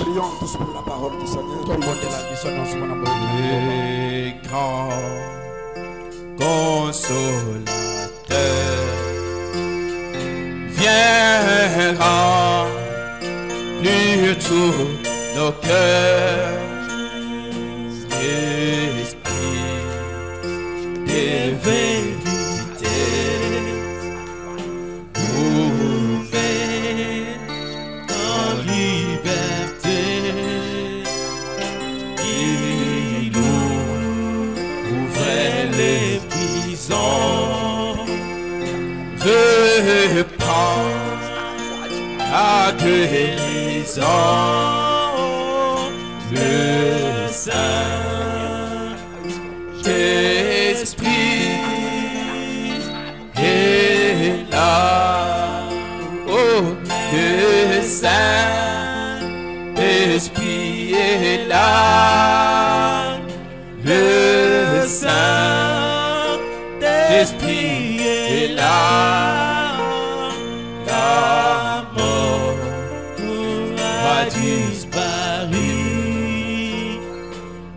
Prions tous pour la parole du Seigneur. Le grand consolateur viendra plus tous nos cœurs. Esprit des vérités ouvert en liberté, il ouvrait les prisons, reprend la guérison, le Saint-Esprit est là. Oh, le Saint-Esprit est là. Le Saint-Esprit est là. La mort a disparu.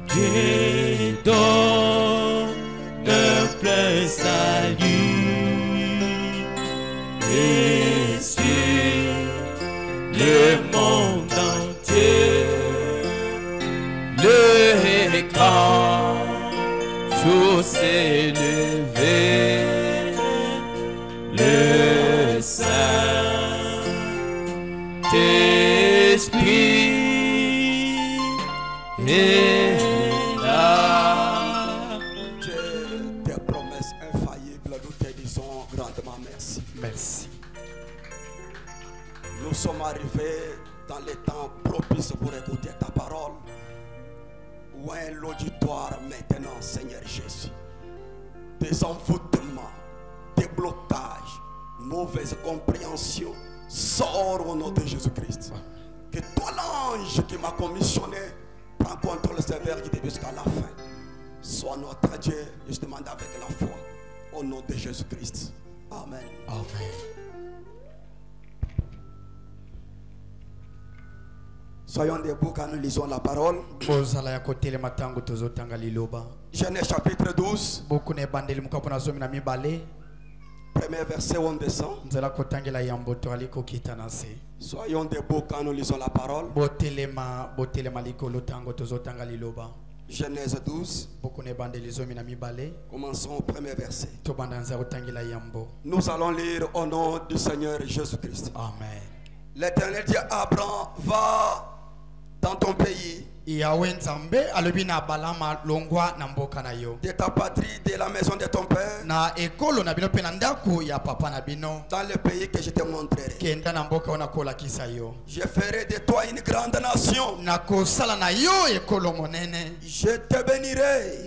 Dieu donne plein salut. Et sur le monde entier, le grand jour s'est levé. Le Saint-Esprit est là. Tes promesses infaillibles, nous te disons grandement merci. Merci. Nous sommes arrivés dans les temps propices pour écouter ta parole. Où est l'auditoire maintenant, Seigneur Jésus? Des envoûtements, des blocages, mauvaise compréhension, sors au nom de Jésus-Christ. Que toi, l'ange qui m'a commissionné, prends contrôle ces vérités jusqu'à la fin. Sois notre Dieu, je demande avec la foi, au nom de Jésus-Christ. Amen. Amen. Soyons debout quand nous lisons la parole. Genèse chapitre 12. Premier verset où on descend. Soyons debout quand nous lisons la parole. Genèse 12. Commençons au premier verset. Nous allons lire au nom du Seigneur Jésus-Christ. Amen. L'Éternel dit à Abraham, va dans ton pays, de ta patrie, de la maison de ton père, dans le pays que je te montrerai. Je ferai de toi une grande nation. Je te bénirai.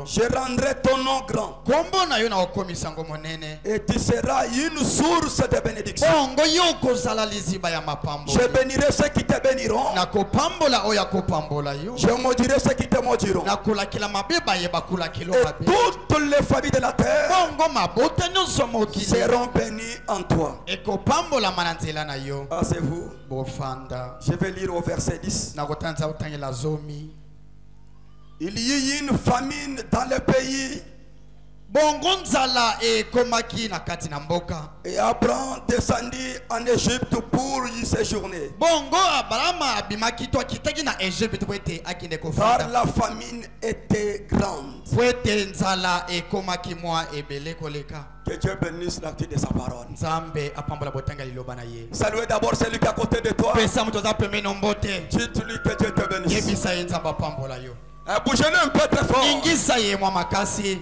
Je rendrai ton nom grand. Et tu seras une source de bénédiction. Je bénirai ceux qui te béniront. Je maudirai ceux qui te maudiront. Et toutes les familles de la terre seront bénies en toi. Asseyez-vous. Je vais lire au verset 10. Il y eut une famine dans le pays. Et Abraham descendit en Égypte pour y séjourner. Car la famine était grande. Que Dieu bénisse l'acte de sa parole. Saluez d'abord celui qui est à côté de toi. Dites-lui que Dieu te bénisse. Bougez-le un peu très fort.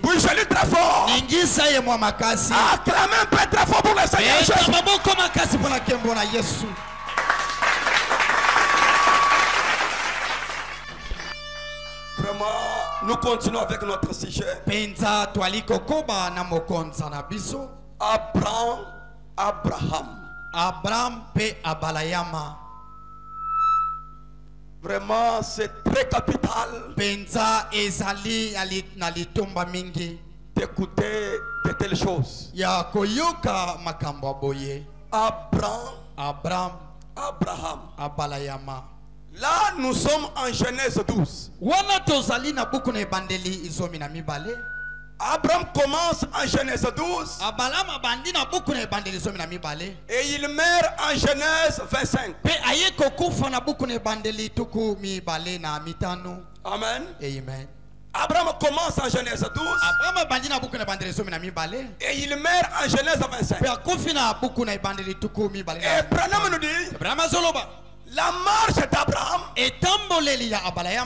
Bougez-le très fort. Acclamez un peu très fort pour le Seigneur Jésus. Vraiment, nous continuons avec notre sujet. Abraham. Vraiment, c'est très capital d'écouter de telles choses. Abraham Abraham. Abalayama. Là, nous sommes en Genèse 12. Wana tozali na buku na ebandeli izomi na mibale. Abraham commence en Genèse 12. Abalama bandi na buku na ebandeli izomi na mibale. Et il meurt en Genèse 25. Pe aye kokufa na buku na ebandeli tuku mibale na mitano. Amen. Amen. Abraham commence en Genèse 12. Abraham bandi na buku na ebandeli izomi na mibale. Et il meurt en Genèse 25. Pe akufi na buku na ebandeli tuku mibale. Et Branham nous dit, Abraham zoloba. la marche d'Abraham,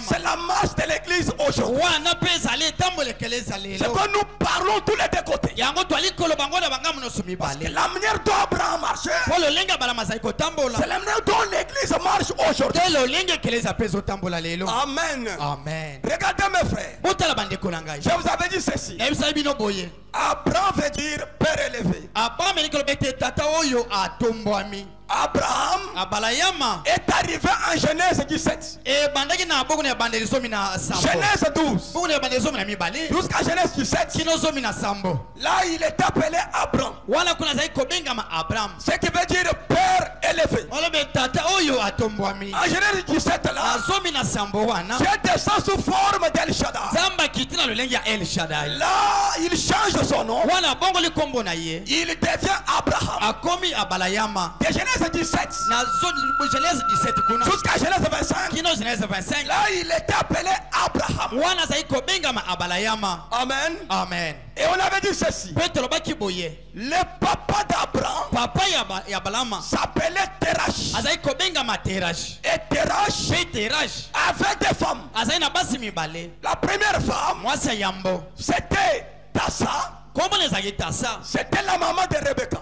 c'est la marche de l'église aujourd'hui. C'est que nous parlons tous les deux côtés. Parce que la manière dont Abraham marchait, c'est la manière dont l'église marche aujourd'hui. Amen. Amen. Regardez mes frères. Je vous avais dit ceci. Abraham veut dire père élevé. Abraham est arrivé en Genèse 17. Genèse 12. Jusqu'à Genèse 17. Là, il est appelé Abraham. Ce qui veut dire père élevé. En Genèse 17, là, Dieu descend sous forme d'El Shaddai. Là, il change son nom. Il devient Abraham. De Genèse 17 jusqu'à Genèse 25. Là, il est appelé Abraham. Amen. Amen. Et on avait dit ceci. Le papa d'Abraham s'appelait Terash. Et Terash avait des femmes. La première femme, c'était Tassa. C'était la maman de Rebecca.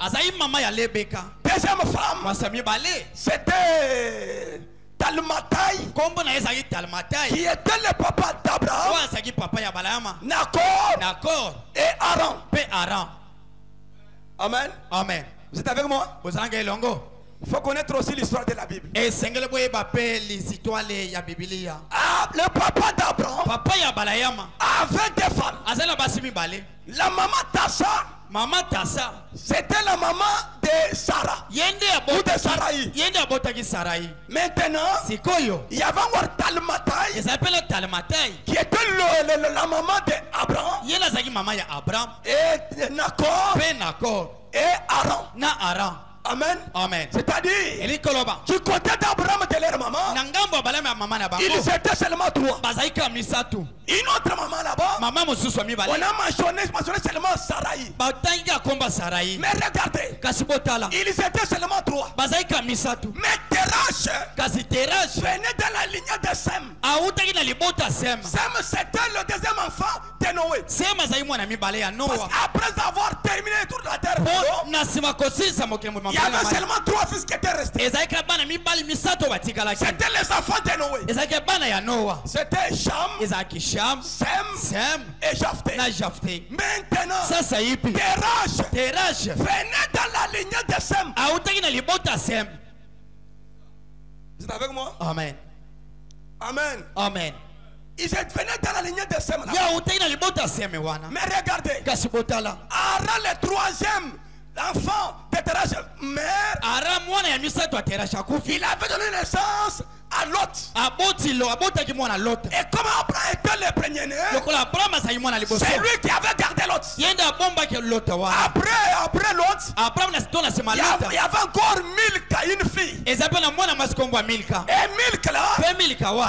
Deuxième femme, c'était Talmatai, qui était le papa d'Abraham, Nacor et Haran. Amen. Amen. Vous êtes avec moi? Il faut connaître aussi l'histoire de la Bible. Le papa d'Abraham avait des femmes. La maman Tassa, c'était la maman de Sarah ou de Sarai. Maintenant, il y avait encore Talmatai qui était la maman d'Abraham et Nacor et Haran. Amen. Amen. C'est-à-dire, du côté d'Abraham et de leur maman, ils étaient seulement trois. Une autre maman là-bas, on a mentionné seulement Sarai. Mais regardez, ils étaient seulement trois. Mais Terash venait de la lignée de Sem. Sem, c'était le deuxième enfant de Noé. Parce qu'après avoir terminé le tour de la terre, il y avait seulement trois fils qui étaient restés. C'était les enfants de Noé. C'était Cham, Sem et Japheth. Maintenant, Terash venait dans la lignée de Sem. Vous êtes avec moi? Amen. Amen. Amen. Ils venaient dans la lignée de Sem. Mais regardez, Haran le troisième l'enfant de Terash meurt. Il avait donné naissance à Lot. Et comme Abraham était le premier-né, c'est lui qui avait gardé Lot. Après Lot, il y avait encore Milka, une fille. Et Milka là,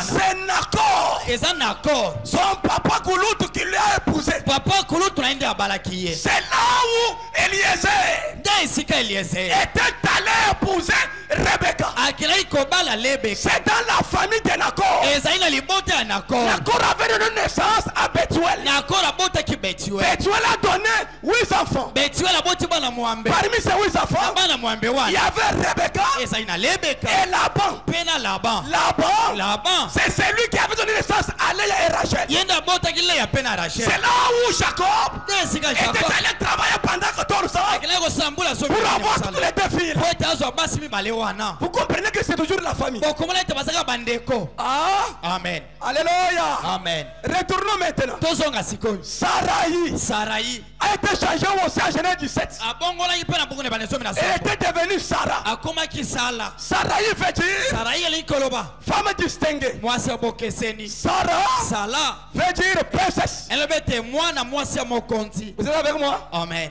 c'est Nacor. Son papa Koulout qui l'a épousé. C'est là où Eliezer était allé épouser Rebecca. C'est dans la famille de Nacor. Nacor avait donné naissance à Bethuel. Bethuel a donné 8 enfants. Parmi ces 8 enfants, il y avait Rebecca et Laban. Laban, c'est celui qui avait donné naissance à Léa et Rachel. yenda botaki Léa pe na Rachel. C'est là où Jacob Nde esika était Jacob allé travailler pendant 14 ans akendaki kosambula so pour avoir toutes les deux filles. po ete azwa basi mibale wana. Vous comprenez que c'est toujours la famille. bokomona ete bazalaka bandeko. Ah, Amen. alléluia. Amen. Retournons maintenant. tozonga sikoyo. Sarai a été changée aussi en Genèse 17. abongolaki mpe na buku ne banesomi na Elle était devenue Sarah. akomaki Sala. Sarai veut dire Sarai elingi koloba femme distinguée. mwasi ya bokeseni. Sarah Sala veut dire princesse. elobi ete mwana mwasi ya mokonzi. Vous êtes avec moi? Amen.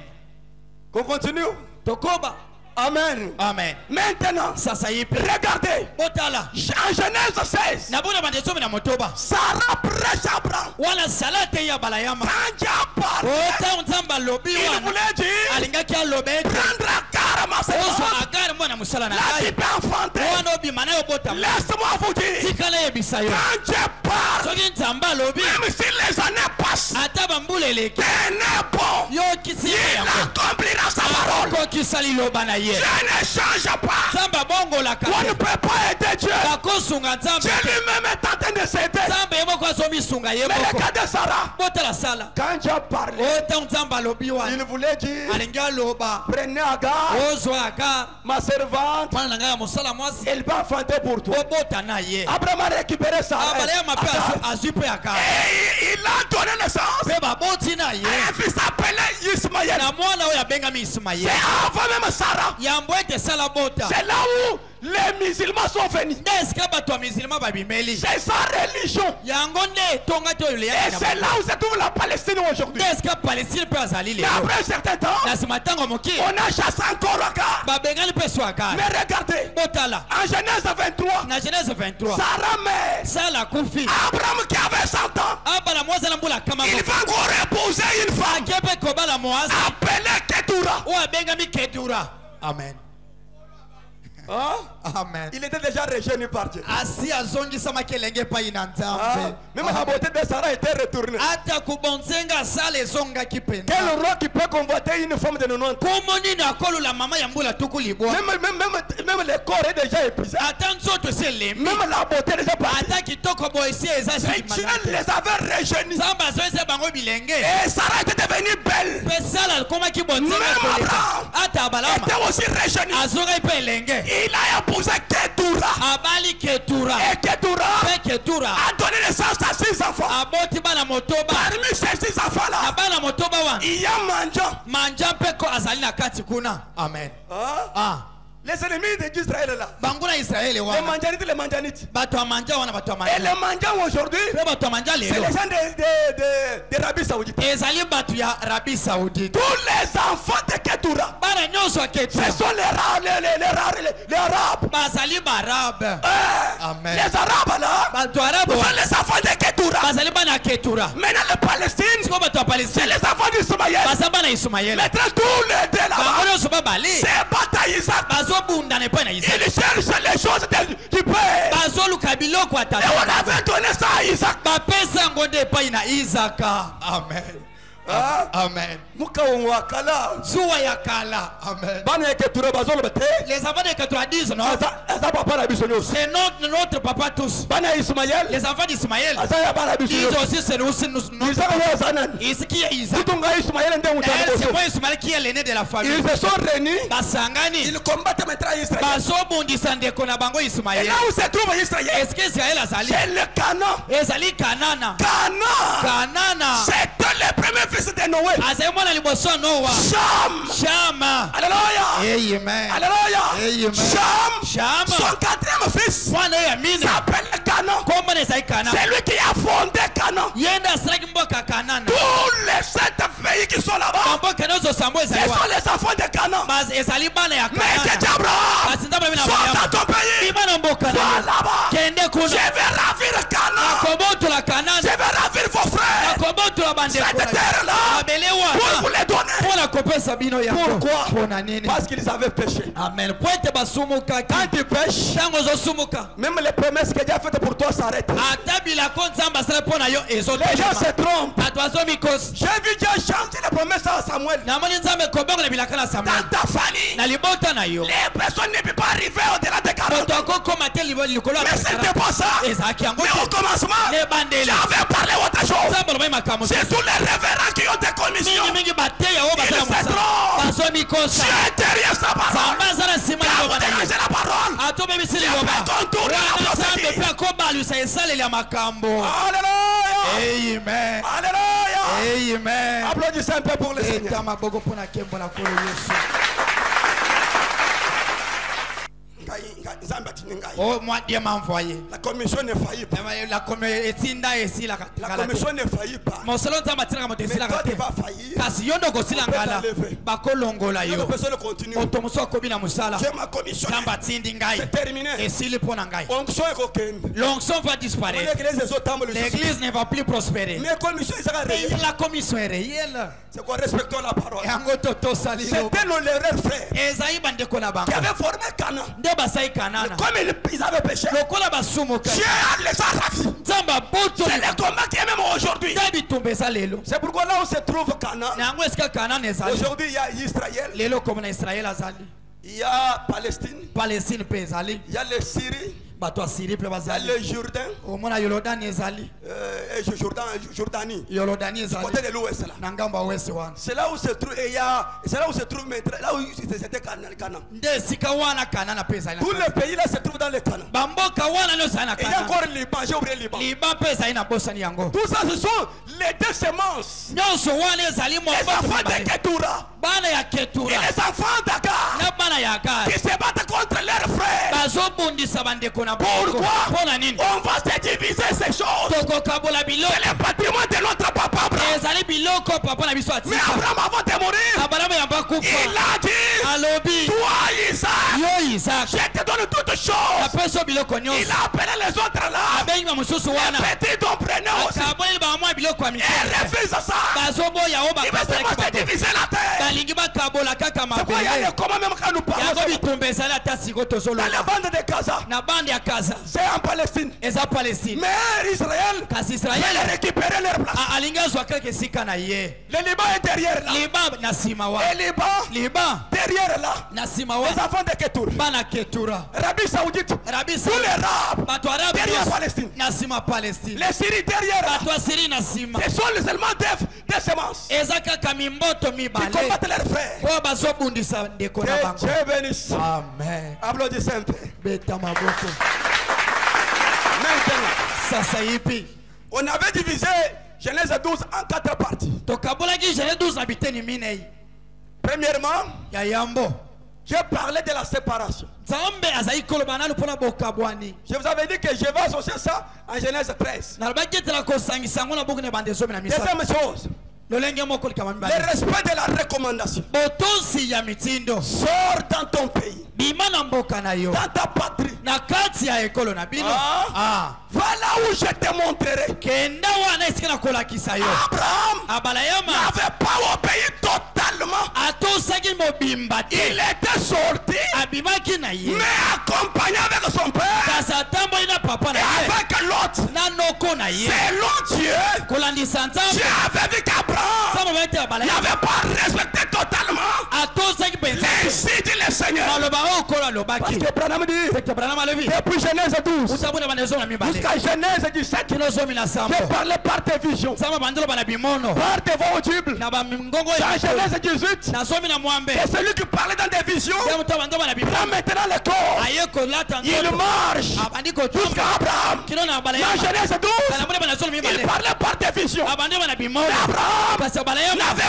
Qu'on continue? tokoba. Amen. Amen. Maintenant, sasa ye mpe regardez. botala En Genèse 16, nabona banesomi na motoba Sarah prêche Abraham. wana Sala te ya balayama Quand Dieu parle, ota nzambe alobi il wana voulait dire alingaki aloba ete prendre Agar, ma ozwa servante, Agari mwana mosala na la ngai type enfanté. wana obima na yo botama Laisse-moi vous dire, tikala yebisa yo quand Dieu parle, soki nzambe alobi même si les années passent, ata bambula eleki il n'est bon. yo okisi Il yango accomplira sa parole. akokisa liloba na ye Dieu ne change pas. nzambe abongolaka On ne te peut pas aider Dieu. bakosunga nzambe Dieu lui-même est en train de s'aider. nzambe ye moko azomisunga ye Mais le moko cas de Sarah, botala Sala quand Dieu parlait, ota nzambe alobi wana il voulait dire, alingi aloba prenez Agar, ozwa Agari ma servante, mwana na ngai ya mosala mwasi elle va enfanter pour toi. obota na ye Abraham a récupéré Sarah. abalayama mpe Agar. azwi mpe Agari Et il a donné naissance mpe baboti na ye à un fils appelé Ismaël. na mwana oyo abengami Ismaele C'est avant même Sarah. yambo ete Sala bota C'est là où les musulmans sont venus. nde esika bato ya misilima babimeli C'est sa religion. yango nde etongaki oyo Et leyaki c'est là où se trouve la Palestine aujourd'hui. nde esika Palestine mpe azali Mais lelo après un certain temps, na nsima ntango moke on a chassé encore Agar. babengani mpe so Agari Mais regardez, botala en Genèse 23, na Genèse 23 Sarah meurt. Sala akufi Abraham qui avait 100 ans, abala mwasi na mbula kama il va encore épouser une femme ake mpe kobala mwasi appelée Ketura. oyo abengami Ketura. Amen. Hein? Amen. Il était déjà rejeté par Dieu. asi azongisamaki elenge epai na Ah, nzambe même la beauté de Sarah était retournée. ata kubonzenga Sala ezongaki Quel mpenza roi qui peut convoiter une femme de 90 komo nini akolula mama ya mbula tuku libwa même le corps est déjà épuisé. ata nzoto esi elembi Même la beauté est déjà partie. ata kitoko boye esi eza Mais Dieu les avait rejeunis. nzambe azoyesa bango bilenge Et Sarah était devenue belle. mpe Sala akomaki bonzenga Même koleka Abraham ata abalama était aussi rejeuni. azongai mpe elenge Il a épousé Ketura. abali Ketura Et Ketura mpe Ketura a donné naissance à 6 enfants. aboti bana motoba Parmi ces 6 na enfants-là, bana motoba wana il y a Mandian. manja mpe ko azali na kati kuna. Amen. Les ennemis d'Israël là. banguna Israeli Les wana Mandianites, les Mandianites. bato ya manja wana bato ya Et manja les Mandians aujourd'hui, mpe bato ya manja c'est lelo les gens de l'Arabie Saoudite. ezali bato ya Arabie Saoudite Tous les enfants de Ketura, bana nyonso ya Ketura ce sont les Arabes. bazali baarabe. Amen. Les Arabes là, bato arabe ce sont wana les enfants de Ketura. bazali bana ya Ketura Maintenant, la Palestine, siko bato ya c'est Palestine les enfants d'Ismaël. baza bana ya Ismaele Maintenant, tous les deux bango là-bas, nyonso babali c'est bataille Isaac. bazobundana epai na Isaka Ils cherchent les choses du père. bazoluka biloko ya Et tata on avait donné ça à Isaac. bapesa yango nde epai na Isaka. Amen. Amen. Mukawakala. zuwa ya kala. Amen. Bana Ketura bazolo bete. Les enfants de 90, non? Asa papa na biso nyos. C'est notre papa tous. Bana Ismaël. Les enfants d'Ismaël, Asa ya bana biso ils nyos. aussi c'est nous. Isaac wa zanan. Qui est Isaac? Kutunga Ismaël nde mutana C'est boso. moi Ismaël qui est l'aîné de la famille. Ils se sont réunis. Basangani. Ils combattent maintenant Israël. bazobundisa ndeko na bango Et Ismaël. là où se trouve Israël, Est-ce que Israël azali? c'est le Canaan. Ezali Kanana. Canaan. C'était le premier fils de Noé. Azali mwana liboso Noa. Cham. Shama. Alléluia. Amen. Alléluia. Amen. Cham. Shama. Son quatrième fils Mwana ya mine. s'appelle Canaan. Kombo na ezali Kana. C'est lui qui a fondé Canaan. Yenda asalaki mboka Kanana. Tous les 7 pays qui sont là-bas, Mboka nyonso sambo ce ezali sont wana. les enfants de Canaan. Bas ezali bana ya Mais Kanana. c'est Abraham. Basi nzambe na Sors dans ton pays. Ibana mboka Va na. là-bas. Kende Je kuna. vais ravir Canaan. Kobotola Je Kanana. vais ravir vos frères. Kobotola bandeko. Cette terre-là, Abele pour vous wana. les donner. Pour la kopesa Pourquoi? Parce qu'ils avaient péché. Amen. Quand tu pêches, même les promesses que Dieu a faites pour toi s'arrêtent. Les gens se trompent. J'ai vu Dieu changer les promesses à Samuel. Dans ta famille, les personnes ne peuvent pas arriver au-delà de 40 ans. Mais c'était pas ça. Mais au commencement, j'avais parlé autre chose. C'est tous les révérends qui ont des commissions. Ils se trompent. Tu es derrière sa parole. Quand vous dérangez la parole, tu vas contourner la prophétie. Alléluia. Amen. Alléluia. Amen. Applaudissez un peu pour le Seigneur. Oh, moi, Dieu m'a envoyé. La commission ne faillit pas. La commission ne faillit pas. Mais toi tu vas faillir. La personne continue. J'ai ma commission. C'est terminé. Onction est coquine. L'onction va disparaître. L'église ne va plus prospérer. Mais la commission est réelle. C'est quoi? Respectons la parole. C'était nos leurs frères qui avaient formé Cana. Comme ils avaient péché, Dieu les a ravis. C'est le combat qui est même aujourd'hui. C'est pourquoi là où se trouve Cana, aujourd'hui il y a Israël, il y a Palestine, il y a le Syrie, il y a le Jourdain, Jordanie, du côté de l'ouest là. C'est là où se trouve, c'est là où se trouve maintenant, là où c'était Canaan. Tout le pays là se trouve dans le Canaan. Et il y a encore le Liban, j'ai oublié le Liban. Tout ça ce sont les deux semences. Les enfants de Ketura et les enfants d'Agar qui se battent contre leurs frères. Pourquoi on va se diviser ces choses? C'est le patrimoine de notre papa Abraham. Mais Abraham avant de mourir, il a dit, toi Isaac, je te donne toutes choses. Il a appelé les autres là. Les petits dont prenez aussi. Et refuse ça. Il va se diviser la terre. C'est pourquoi il y a les communs même quand nous parlons. Dans la bande de Gaza. C'est en Palestine. Mais Israël veut récupérer leur place. Le Liban est derrière là. Et Liban derrière là. Les enfants de Ketura. Arabie Saoudite. Tous les Arabes derrière Palestine. Les Syriens derrière là. Ce sont les Allemands des semences qui combattent leurs frères. Que Dieu bénisse. Amen. Applaudissez un peu. Maintenant, on avait divisé Genèse 12 en 4 parties. Premièrement, j'ai parlé de la séparation. Je vous avais dit que je vais associer ça en Genèse 13. Deuxième chose, le respect de la recommandation. Sors dans ton pays, dans ta patrie. Va là où je te montrerai. Abraham n'avait pas obéi totalement. Il était sorti, mais accompagné avec son père et avec l'autre. Selon Dieu, Dieu avait vu qu'Abraham n'avait pas respecté totalement ainsi dit le Seigneur. Parce que Branham dit, depuis Genèse 12 jusqu'à Genèse 17, je parlais par tes visions, par tes voix audibles. Dans Genèse 18, c'est celui qui parlait dans des visions. Là maintenant le corps, il marche jusqu'à Abraham. Dans Genèse 12, il parlait par tes visions. Abraham n'avait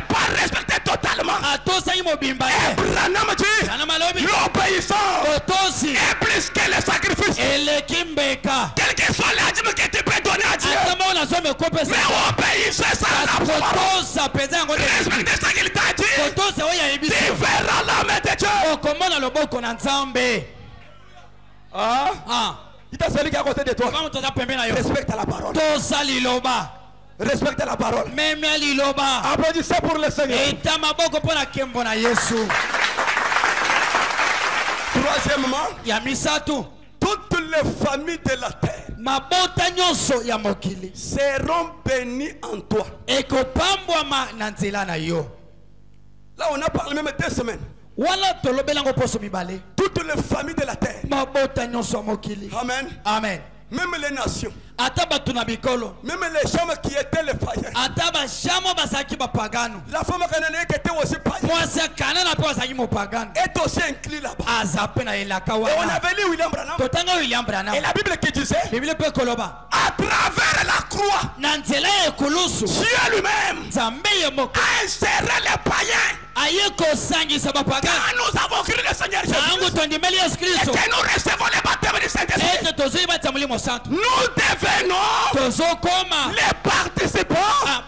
pas respecté totalement. Et Branham dit, l'obéissance est plus que le sacrifice. Quel que soit l'âme que tu peux donner à Dieu, mais obéissez ça à la parole. Respectez ce qu'il t'a dit. Tu verras la main de Dieu. Dis à celui qui est à côté de toi, respecte la parole. Respectez la parole. meme liloba Applaudissez pour le Seigneur. eta maboko mpona nkembo na Yesu. Troisièmement, Ya misatu, toutes les familles de la terre mabota nyonso ya mokili seront bénies en toi. ekopambwama na nzela na yo. Là, on a parlé même 2 semaines. Wala tolobelango poso mibale. Toutes les familles de la terre. Mabota nyonso ya mokili. Amen. Amen. Même les nations. Ata batu na bikolo. Même les gens qui étaient les païens. Ata bashamo basaki bapagano. La femme cananéenne qui était aussi païenne Mwasi kanana pe basaki mopagano. est aussi inclus là-bas. Azape na elaka Et on wana. avait lu William Branham. Totanga William Branham. Et la Bible qui disait, Biblia pe koloba. à travers la croix, Na nzela ekulusu. Dieu lui-même Nzambe ye moko. a inséré les païens. Aye kosangisa bapagano. Quand nous avons cru le Seigneur Tangu Jésus tondimeli Yesu et Kristo. que nous recevons le baptême du Saint-Esprit, Ete tozoi bata mulimo santo. nous devenons Tozokoma. les participants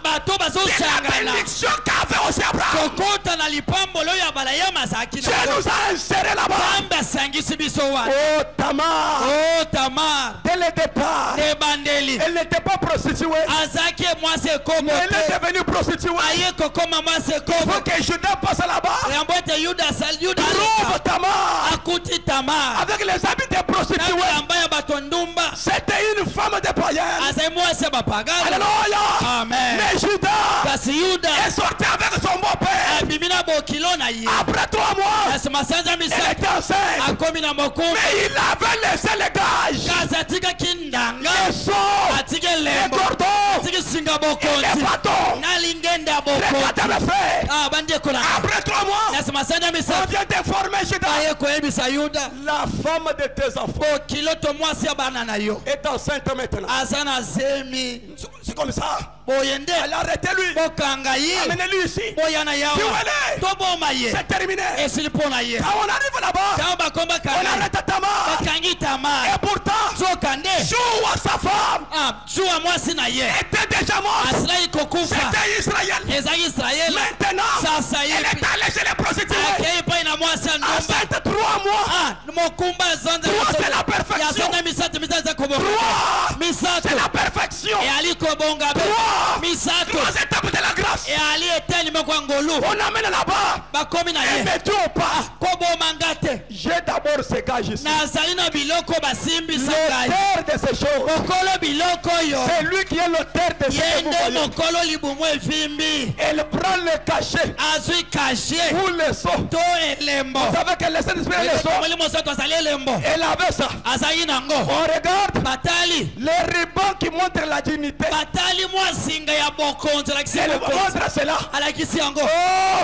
Bato de la bazosangana. bénédiction qu'avait aussi Abraham. Kokota na lipambolo ya bala ya masaki Dieu na. nous a inséré là-bas. Nzambe asangisi biso wana. Oh Tamar, Oh Tamar. dès le départ, Te bandeli. elle n'était pas prostituée, Azaki mwasi ekomo mais elle est te. devenue prostituée. Aye kokoma mwasi Il ekomo. faut que Judas passe là-bas. Yambote Yuda Yuda Trouve aleka. Tamar Akuti Tamar. avec les habits des prostituées. Namba ya batondumba. C'était une femme de païenne. Azai mwasi bapagano. Alléluia. Amen. Mais Judas Kasi Yuda. est sorti avec son beau-père. Abimina bokilo na ye. Après 3 mois, Kasi masanja elle misaka. était enceinte. Akomi na mokumba. Mais il avait laissé les gages, Kasi atika kindanga. les seaux, Atike les lembo. cordons, Atike singa les bokonzi. bâtons. Na lingenda Regarde bokonzi. le fait. Ah bandi ekola. Après 3 mois, Kasi masanja on misaka. vient d'informer Judas. Aye koyebisa Yuda. La femme de tes enfants Bokilo to mwasi ya bana na yo. est enceinte maintenant. Aza na zemi. C'est comme ça. Boyende. Elle a arrêté lui. Bokanga ye. Amenez-lui ici. Boyana yawa. Kiwele. Toboma ye. C'est terminé. Esili pona ye. Quand on arrive là-bas, Kama bakomba on kana. arrête Tamar. Bakangi Tamar. Et pourtant, Zokande. Joua, sa femme, Ah, jua mwasi na ye. était déjà morte. Asila ikokufa. C'était Israël. Eza Israel. Maintenant, Sasa elle yepi. est allée chez les prostituées. Akei pa ina mwasi ya ndumba. Enceinte 3 mois. Ah, mokumba zonza. 3, c'est la perfection. Ya zonza misatu misatu kobo. 3, Misatu. c'est la perfection. E aliko bonga be. 3, Misatu. 3 étapes de la grâce. E ali eteni mekwa ngolu. On amène là-bas. Bakomi na Et ye. mets-tu au pas. Kobo mangate. J'ai d'abord ces gages ici. Nazali na biloko basimbi sakai. L'auteur de ces choses, Mokolo biloko yo. c'est lui qui est l'auteur de ce que vous Yende voyez. mokolo libumu evimbi. Elle prend le cachet Azui kashe. ou le seau. To elembo. Vous savez que le Saint-Esprit est le seau. Mwalimu soto asali elembo. Elle avait ça. Azali nango. On regarde Batali. les rubans qui montrent la dignité. Batali mwasinga ya bokonzo lakisi Elle bokonzo. montre cela. Alakisi yango. Oh,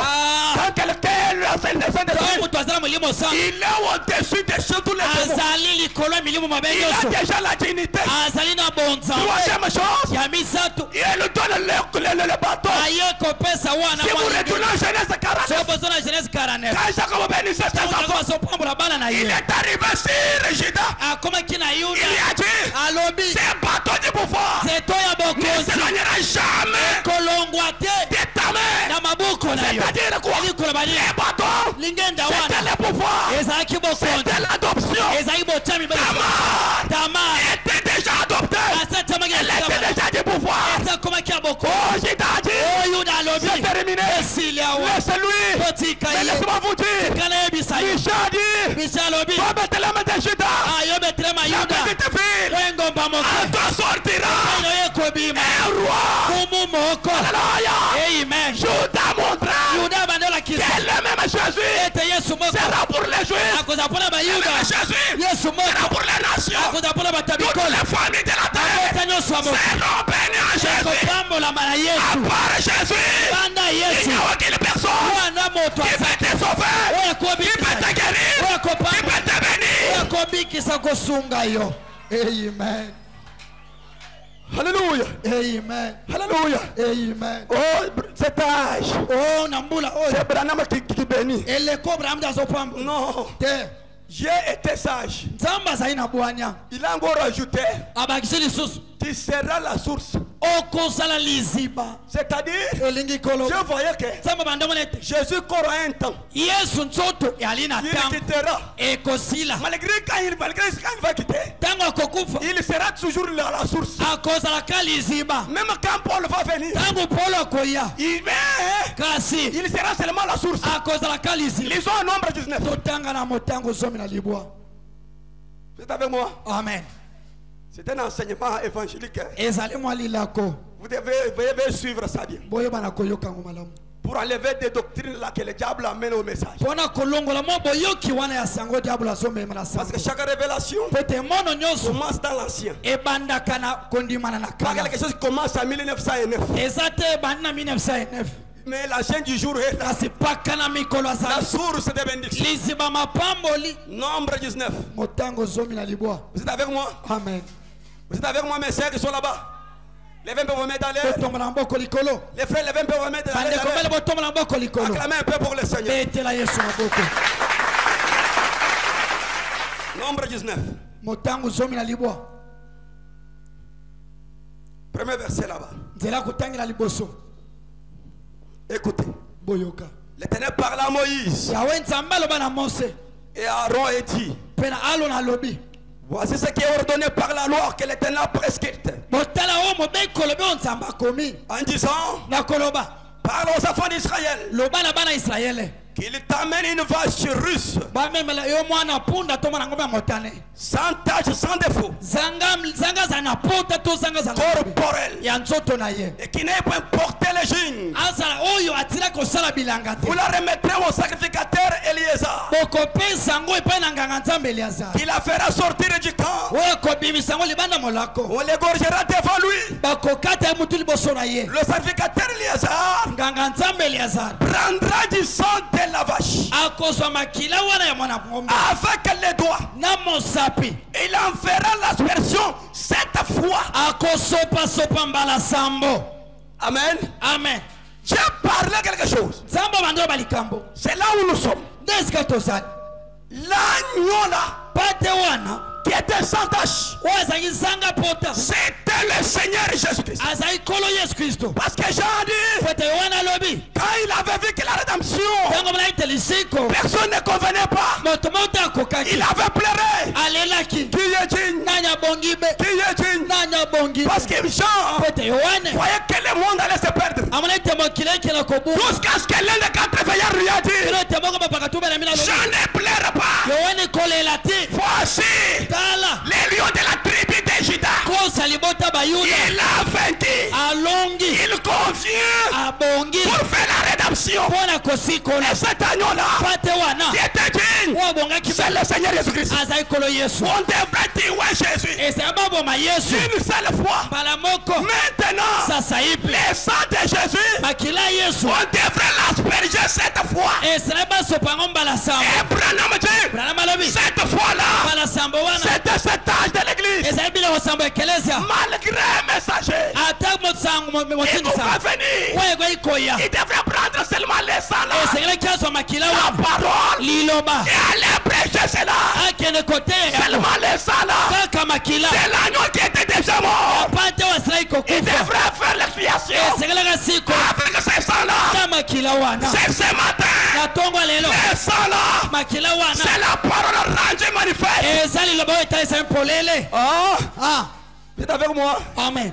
Ah. quand quelqu'un lui a fait le To Saint-Esprit, mutu azala mulimo sana. il est au-dessus de chez tous les démons. Azali likolo ya milimu mabe Il a nyonso. déjà la dignité. Azali na bonza. Troisième chose, Ya misatu. il donne le bâton. Aye kopesa wana Si vous mwana. retournez en Genèse 49, Sobozo na Genèse 49. quand Jacob bénissait ses enfants, Sopambula bana na il ye. est arrivé sur Judas. Akoma kina Il Yuda. lui a dit, Alobi. c'est un bâton du pouvoir. Zeto ya Ne bokonzi. s'éloignera jamais Kolongwa te. de ta main. Na mabuko na yo. C'est-à-dire quoi? Elikolo bani. Les bâtons, Lingenda c'était wana. le pouvoir. Ezaki bokonzi. C'était l'adoption. Ezaki bochami bali. Tamar Tamar. était déjà adoptée. Asa tamagi Elle était ya. déjà du pouvoir. Asa koma kia bokonzi. Oh, j'ai dit, Oh Yuda alobi. c'est terminé. Esili awa. Laissez-lui. Potika Mais ye. laissez-moi vous dire, Kana yebisa yo. Michel a dit, Bisha alobi. va mettre la main de Judas. Ah yo betrema La Yuda. petite fille, Wengomba elle moko. te sortira Ino ye kobima. un roi. Kumu moko. Alléluia. Amen. Judas montra Yuda bandola kisa. que le même Jésus Ete Yesu moko. sera pour les Juifs. Akoza pona ba Le Yuda. même Jésus Yesu sera moko. pour les nations. Akoza pona Toutes batabikolo. les familles de la terre Tanyo swamo. seront bénies en Jésus. Kopambola mala À Yesu. part Jésus, Banda il Yesu. n'y a aucune personne Wana moto qui asa. peut te sauver, Oya qui peut kobikisa. te guérir, Oya qui kopamba. peut te bénir. Oya kobikisa kosunga yo. Amen. Alléluia. Amen. Alléluia. Amen. Oh, cet âge, Oh nambula oyo. c'est Branham qui bénit. Eleko Abraham azopamba. Non, Te. j'ai été sage. Nzamba azali na bwanya. Il a encore rajouté, Abakisi lisusu. tu seras la source okozala liziba. C'est-à-dire, Elingi kolo. je voyais que Samba banda monete. Jésus court un temps. Yesu nzoto yalina Il tango. quittera. Ekosila. Malgré quand il va quitter, Tango akokufa. il sera toujours à la source. Akozala ka liziba. Même quand Paul va venir, Tango Paulo akoya. Kasi. il sera seulement à la source. Akozala ka liziba. Lisons un nombre 19. Totanga na motango zomi na libwa. Vous êtes avec moi? Amen. C'est un enseignement évangélique. Ezali mwali lako. Vous devez suivre ça bien. Boye bana koyoka ngomalamu. Pour enlever des doctrines là que le diable amène au message. Pona kolongola mo boyoki wana ya sango diablo asome mena sango. Parce que chaque révélation Pete mono nyoso commence dans l'ancien. ebanda kana kondimana na Pas kala. quelque chose qui commence en 1909. Ezate bana 1909. Mais l'ancien du jour est là. Kasi pakana mikolo La asali. source de bénédiction. Liziba mapamboli. Nombre 19. Motango zomi na libwa. Vous êtes avec moi? Amen. Vous êtes avec moi, mes sœurs qui sont là-bas? Les 20 peuvent vous mettre dans l'air. Botomba na mboko likolo. Les frères, les 20 peuvent vous mettre dans Bande komele l'air. botomba na mboko likolo. Acclamez un peu pour le Seigneur. Betela Yesu maboko. Nombre 19. Motango zomi na libwa. Premier verset là-bas. Nzela kutangira liboso. Écoutez. Boyoka. L'Éternel parla à Moïse Yawe nzambe aloba na Mose. et à Aaron et dit: Pena alo na lobi. voici ce qui est ordonné par la loi que l'Éternel a prescrite. Botala o mobe kolobe on nzamba komi. En disant: Na koloba. parle aux enfants d'Israël Loba na bana Israele. qu'il t'amène une vache russe, Ba memela yo mwana punda to mwana ngombe ya motane. sans tache, sans défaut, Zanga za na pota to zanga za corporelle, ya nzoto na ye. et qui n'ait point porté les jeans. Azala oyo atira kosala bilanga te. Vous la remettrez au sacrificateur Éliézer, Bokopesa yango epai na nganga nzambe Eliazar. qui la fera sortir du camp. Oyo kobimisa yango libanda molako. On l'égorgera devant lui. Bakokata mutu liboso na ye. Le sacrificateur Éliézer Nganga nzambe Eliazar. prendra du sang de la vache Akozwa makila wana ya mwana ngombe. avec les doigts. Na mosapi. Il en fera l'aspersion 7 fois. Akosopa sopa mbala sambo. Amen. Amen. J'ai parlé quelque chose. Nzambe bando balikambo. C'est là où nous sommes. Deska tozali. L'agneau là, Pate wana. qui était sans tache, Wazangi zanga pota. c'était le Seigneur Jésus-Christ. Azai kolo Yesu Kristo. Parce que Jean dit, Pate wana lobi. quand il avait vu que la rédemption, Tango mna itelisiko. personne ne convenait pas, Moto mota kokaki. il avait pleuré. Alelaki. Qui est digne? Nanya bongibe. Qui est digne? Nanya bongibe. Parce que Jean Pate wane. voyait que le monde allait se perdre. Amana temo kileke na kobu. Jusqu'à ce que l'un des 4 veillards lui a dit, Kilo temo ko bapakatuba na mina lobi. je ne pleure pas. Yowane kolela te. Voici Tala. les lions de la tribu de Juda. Kosa libota bayuda. Il a vaincu. Alongi. Il convient Abongi. pour faire la rédemption. Pona kosikola. Et cet agneau-là, Pate wana. qui était digne, Wabongaki c'est le Seigneur Jésus-Christ. azai kolo Yesu. On devrait dire ouais Jésus Esababo ma Yesu. une seule fois. Bala moko. Maintenant, Sasa ipi. le sang de Jésus, Makila Yesu. on devrait l'asperger 7 fois. Esaba sopango mbala sambo. Et Branham dit, Brana malobi. cette fois-là, Bala sambo wana. c'était cet âge de l'église. Esai bila wasambo ekelezia. Malgré un messager, Ata motsango il motini nous sambo. va venir. Wewe kwa ikoya. Il devrait prendre seulement les sangs là, Esengele kiaso makila la wana. parole, Liloba. et aller prêcher cela. Akene kote. Seulement les sangs là, Kaka makila. c'est l'agneau qui était déjà mort. Pate wasrai Il kokufa. devrait faire l'expiation Esengele kasiko. avec ces sangs là. Kama makila wana. C'est ce matin, Na tongo lelo. les sangs là, Makila wana. c'est la parole rendue manifeste. Ezali lobo etaisa mpolele. Ah. Vous êtes avec moi? Amen.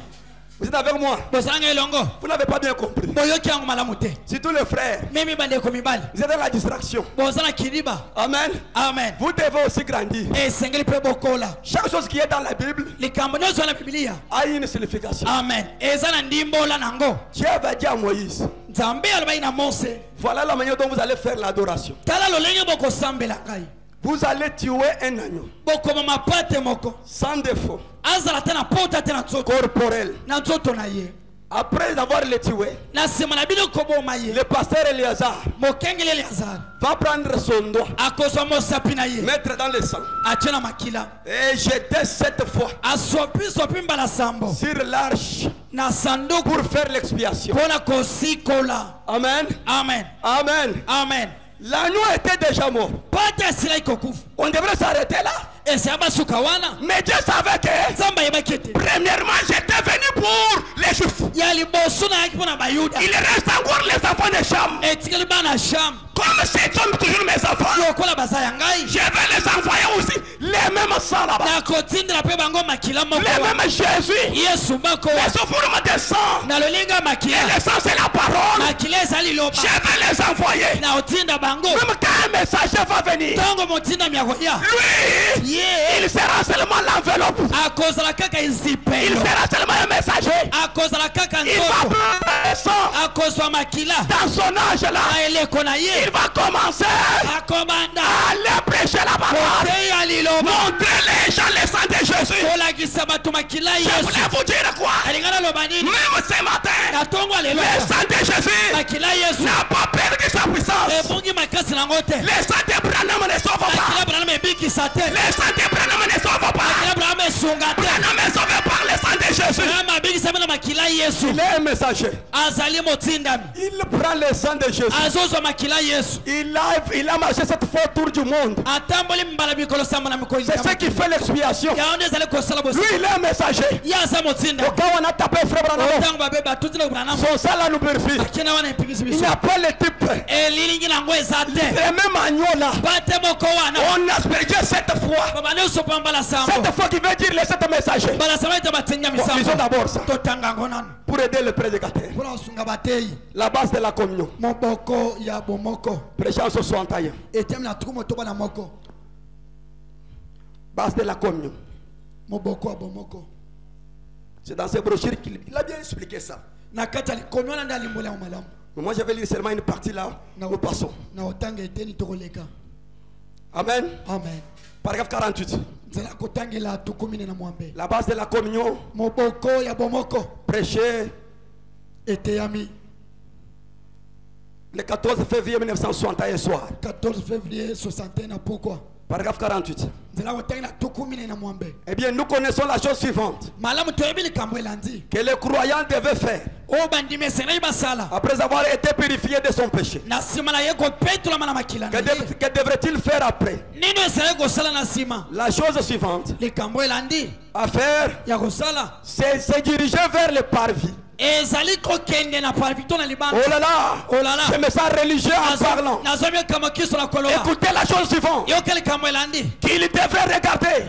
Vous êtes avec moi? Bosanga elongo. Vous n'avez pas bien compris. Boyoki yangu malamu te. Surtout les frères, Mimi bandeko mibali. vous êtes dans la distraction. Bozana kiriba. Amen. Amen. Vous devez aussi grandir. Esengeli pe bokola. Chaque chose qui est dans la Bible Likambo nyonso na Biblia. a une signification. Amen. Ezana ndimbola nango. Dieu va dire à Moïse, Nzambe alobai na Mose. voilà la manière dont vous allez faire l'adoration. Tala lolenge bokosambela ngai. Vous allez tuer un agneau Bokoma mapate moko. sans défaut, Azala tena pota tena nzoto. corporel. Na nzoto na ye. Après avoir le tué, Na sima na bino koboma ye. le pasteur Éléazar Mokengeli Eleazar. va prendre son doigt, Akozwa mosapi na ye. mettre dans le sang Achena makila. et jeter 7 fois Sopi mbala sambo. sur l'arche Na sanduku. pour faire l'expiation. Pona kosikola. Amen. Amen. Amen. Amen. L'agneau était déjà mort. Pata asila ikokufa. On devrait s'arrêter là. Ese abasuka wana. Mais Dieu savait que, Nzamba yebakete. premièrement, j'étais venu pour les Juifs. Il reste encore les enfants de Cham. Comme c'est toujours mes enfants, je vais les envoyer aussi les mêmes sangs là-bas. Les mêmes Jésus. Les souffres de sang. Et le sang c'est la parole. Je vais les envoyer. Même quand un messager va venir, lui, il sera seulement l'enveloppe. Il sera seulement un messager. Il va prendre le sang. Dans son âge là, il va commencer à aller prêcher la parole. Montrer les gens le sang de Jésus. Je voulais vous dire quoi? Même ce matin, le sang de Jésus n'a pas perdu sa puissance. Le sang de Branham ne sauve pas. Le sang de Branham ne sauve pas. Branham est sauvé par le sang de Jésus. Il est un messager. Il prend le sang de Jésus. Il a marché cette fois autour du monde. C'est ce qui fait l'expiation. Lui, il est un messager. Au cas où on a tapé frère Branham, son sang là nous purifie. Il n'y a pas le type. Le même agneau là. On a aspergé cette fois. Cette fois qui veut dire les 7 messagers. Lisons d'abord ça. Pour aider le prédicateur. La base de la communion. Prêchant ce 61. Base de la communion. C'est dans ces brochures qu'il a bien expliqué ça. Mais moi je vais lire seulement une partie là. Nous passons. Amen. Amen. Paragraphe 48. La base de la communion. Prêché le 14 février 1961 soir. 14 février 61 pourquoi? Paragraphe 48. Eh bien, nous connaissons la chose suivante que le croyant devait faire après avoir été purifié de son péché. Que devrait-il faire après? La chose suivante à faire, c'est se diriger vers le parvis. Oh là là, je me sens religieux en parlant. Écoutez la chose suivante qu'il devrait regarder.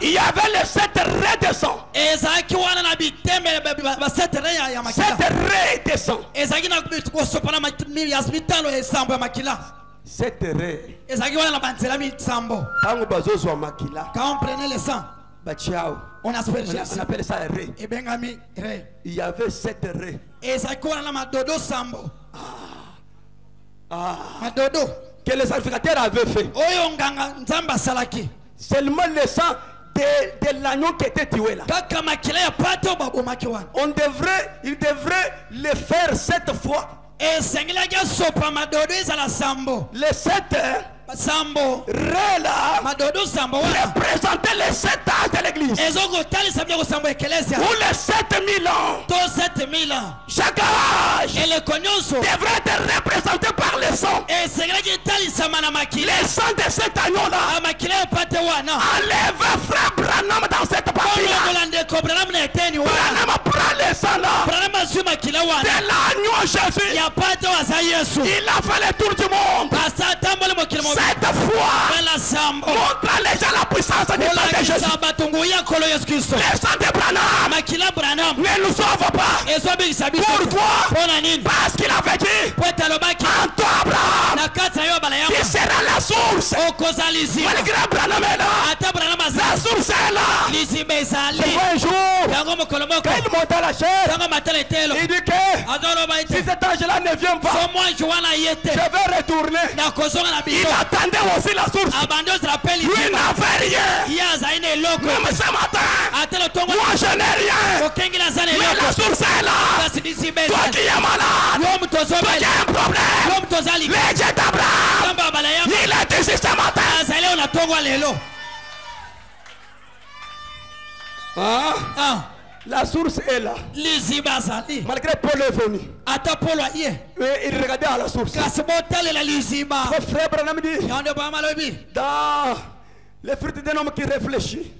Il y avait les 7 raies de sang. 7 raies de sang. 7 raies. Quand on prenait le sang, on appelle ça un ré. Il y avait 7 raies. Que les sacrificateurs avaient fait. Seulement le sang de l'agneau qui était tué là. Il devrait le faire 7 fois. Les 7 raies là représentaient les 7 âges de l'église. Ou les 7000 ans. Chaque âge devrait être représenté par le sang. Les sang de cet agneau là enlève frère Branham dans cette partie là. Branham prend le sang là de l'agneau Jésus. Il a fait le tour du monde. Cette fois, montre les gens la puissance du sang de Jésus. Le sang de Branham ne nous sauve pas. Pourquoi? Parce qu'il avait dit en toi, Abraham, qui sera la source. Malgré Branham est là, la source est là. C'est un jour, quand il monta la chair, il dit que si cet ange-là ne vient pas, je vais retourner. Il attendait aussi la source. Lui n'avait rien. Même ce matin, moi je n'ai rien. Mais la source est là. Toi qui es malade, toi qui as un problème, les dieux d'Abraham, il est ici ce matin. La source est là. Malgré Paul est venu. Il regardait à la source. Mon frère Branham dit dans les fruits d'un homme qui réfléchit,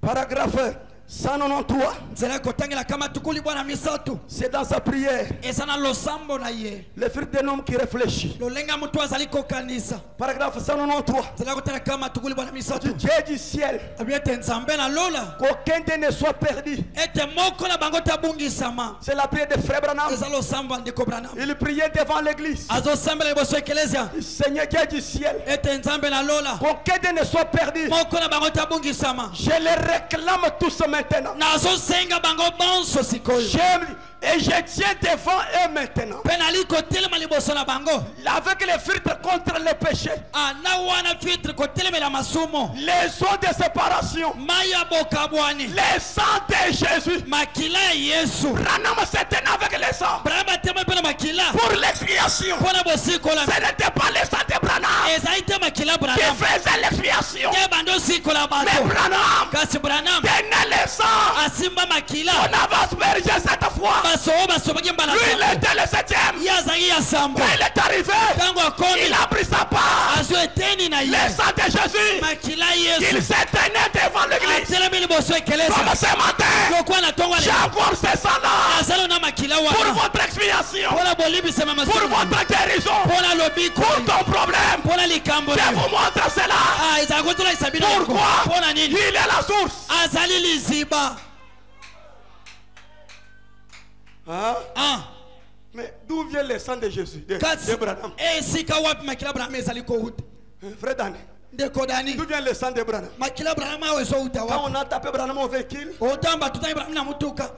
Paragraphe 193. nzela kotangela kama tukuli bwana misatu C'est dans sa prière. ezana losambo na ye Le fruit d'un homme qui réfléchit. lolenga mutu azali kokanisa Paragraphe 193. nzela kotala kama tukuli bwana misatu Dieu du ciel, abiete nzambe na lola qu'aucun d'eux ne soit perdu. ete moko na bango tabungisama C'est la prière de Frère Branham. eza losambo ndeko Branham Il priait devant l'église. azosambela liboso ekelesia Seigneur Dieu du ciel, ete nzambe na lola qu'aucun d'eux ne soit perdu. moko na bango tabungisama Je les réclame tous maintenant. nazosenga bango bonso sikoyo J'aime et je tiens devant eux maintenant. mpe nali kotelema liboso na bango Avec les filtres contre le péché, ana wana filtre kotelemela masumo les eaux de séparation, mai ya bokabwani les sangs de Jésus. makila ya yesu Branham s'éteint avec les sangs brahma tema mpe na makila pour l'expiation. mpo na bosikola Ce n'était pas les sangs de Branham ezali te makila qui Branham faisaient l'expiation. te bando sikola Mais bato Branham kasi Branham tenait les sangs. asimba makila On avance berger cette fois. basowo basobaki mbala Lui, il était le 7e. ye azalaki ya sambo Quand il est arrivé, ntango akomi il a pris sa part. azwi eteni na ye Les sangs de Jésus, makila il yesu s'est tenu devant l'église. atelemi liboso ekelesa Comme ce matin, lokola na ntongo j'ai encore ces sangs-là azali na makila pour wana votre expiation, mpona bolibisama pour masumu votre guérison, mpona lobiko pour ton problème. mpona likambo Je vous montre cela. ezala kotolakisa bino Pourquoi? mpona Il nini est la source. azali liziba Hein? Mais d'où vient le sang de Jésus, de kasi Branham? esika wapi makila Branham ezali kouta Frère Dani, ndeko dani d'où vient le sang de Branham? makila Branham awo ezouta Quand wapi on a tapé Branham au véhicule, otango batutaki Branham na mutuka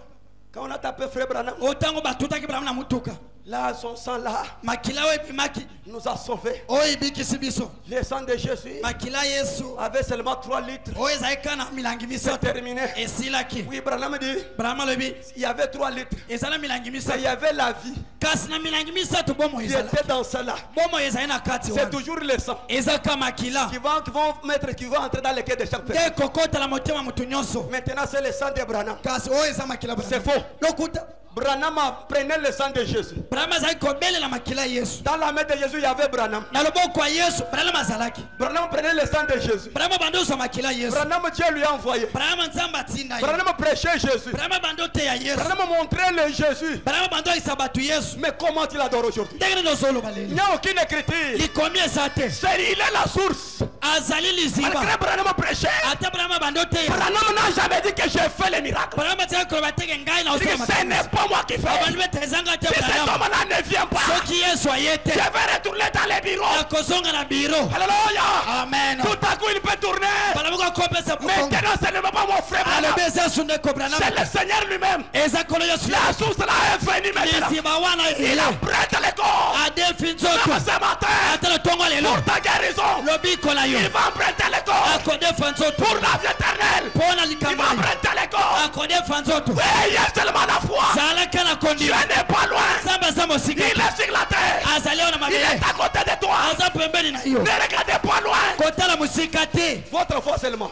quand on a tapé Frère Branham, otango batutaki Branham na mutuka là, son sang là makila oyo ebimaki nous a sauvés. oyo ebikisi biso Le sang de Jésus makila yesu avait seulement 3 litres. oyo ezalaki kaka na milangi C'est misato terminé. esilaki Oui, Branham dit, Branham alobi il y avait 3 litres. eza na milangi Mais il misato y avait la vie kasi na milangi misato bomo qui ezalaki était dans cela. bomo ezali na kati C'est wana toujours le sang eza ka makila qui vont entrer dans le cœur de chaque personne. nde kokotala motema motu nyonso Maintenant, c'est le sang de Branham. kasi oyo eza makila C'est faux. lokuta Branham prenait le sang de Jésus. Branham azalaki kobelela makila yesu Dans la main de Jésus, il y avait Branham. na loboko ya yesu Branham azalaki Branham prenait le sang de Jésus. Branham bando ozwa makila yesu Branham, Dieu lui a envoyé. Branham nzambe atinda ye Branham prêchait Jésus. Branham bando te ya yesu Branham montrait le Jésus. Branham bando ayisa bato yesu Mais comment il adore aujourd'hui? ndenge nini ozoloba Il lelo n'y a aucune écriture. likomi eza te Il est la source. azali liziba Malgré Branham prêchait, ata Branham bando te ya Branham n'a jamais dit que j'ai fait les miracles. Branham azalaki koloba teke ngai na Il dit, osala ce n'est pas moi qui fais. abandu bete ezanga te Si cet Branham homme-là ne vient pas, soki yesu aye te je vais retourner dans les bureaux. akozonga na biro Alléluia. amen Tout à coup, il peut tourner. balamuki akopesa Maintenant, ce n'est pas mon frère. alobi eza su ndeko Branham C'est le Seigneur lui-même. eza kolo yesu La source là est venue maintenant. liziba wana Il ela a prêté le corps. adefi nzoto Comme ce matin, ata na ntongo lelo pour ta guérison, lobiko na yo il va prêter le corps. akodefa nzoto Pour la vie éternelle, mpo na il likambo va na yo prêter le corps. akodefa nzoto Oui, il y a seulement la foi. zalaka na Dieu kondima n'est pas loin. nzambe aza mosika Il est sur la terre. azali ayo na Il mabele est à côté de toi. aza pembeni na yo Ne regardez pas loin. kotala mosika te Votre foi seulement.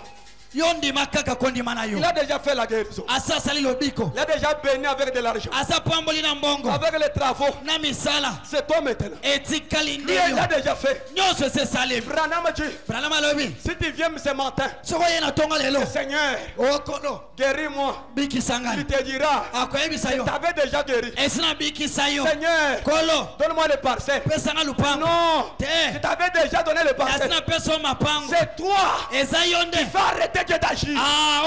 yo ndima kaka kondima na yo Il a déjà fait la guérison. asa asali lobiko Il a déjà béni avec de l'argent. asa pamboli na mbongo Avec les travaux. na misala C'est toi maintenant. etikali Lui, nde il yo a déjà fait. nyonso esesalemi Branham dit, Branham alobi si tu viens ce matin, soko ye na ntongo lelo Seigneur, okolo guéris-moi. bikisa Il ngai te dira, akoyebisa tu yo t'avais déjà guéri. esi na bikisa yo Seigneur, kolo donne-moi les parcelles. pesanga lupango Non, te tu t'avais déjà donné les asi parcelles. na pesa o mapango C'est toi eza yo nde qui vas arrêter Dieu d'agir.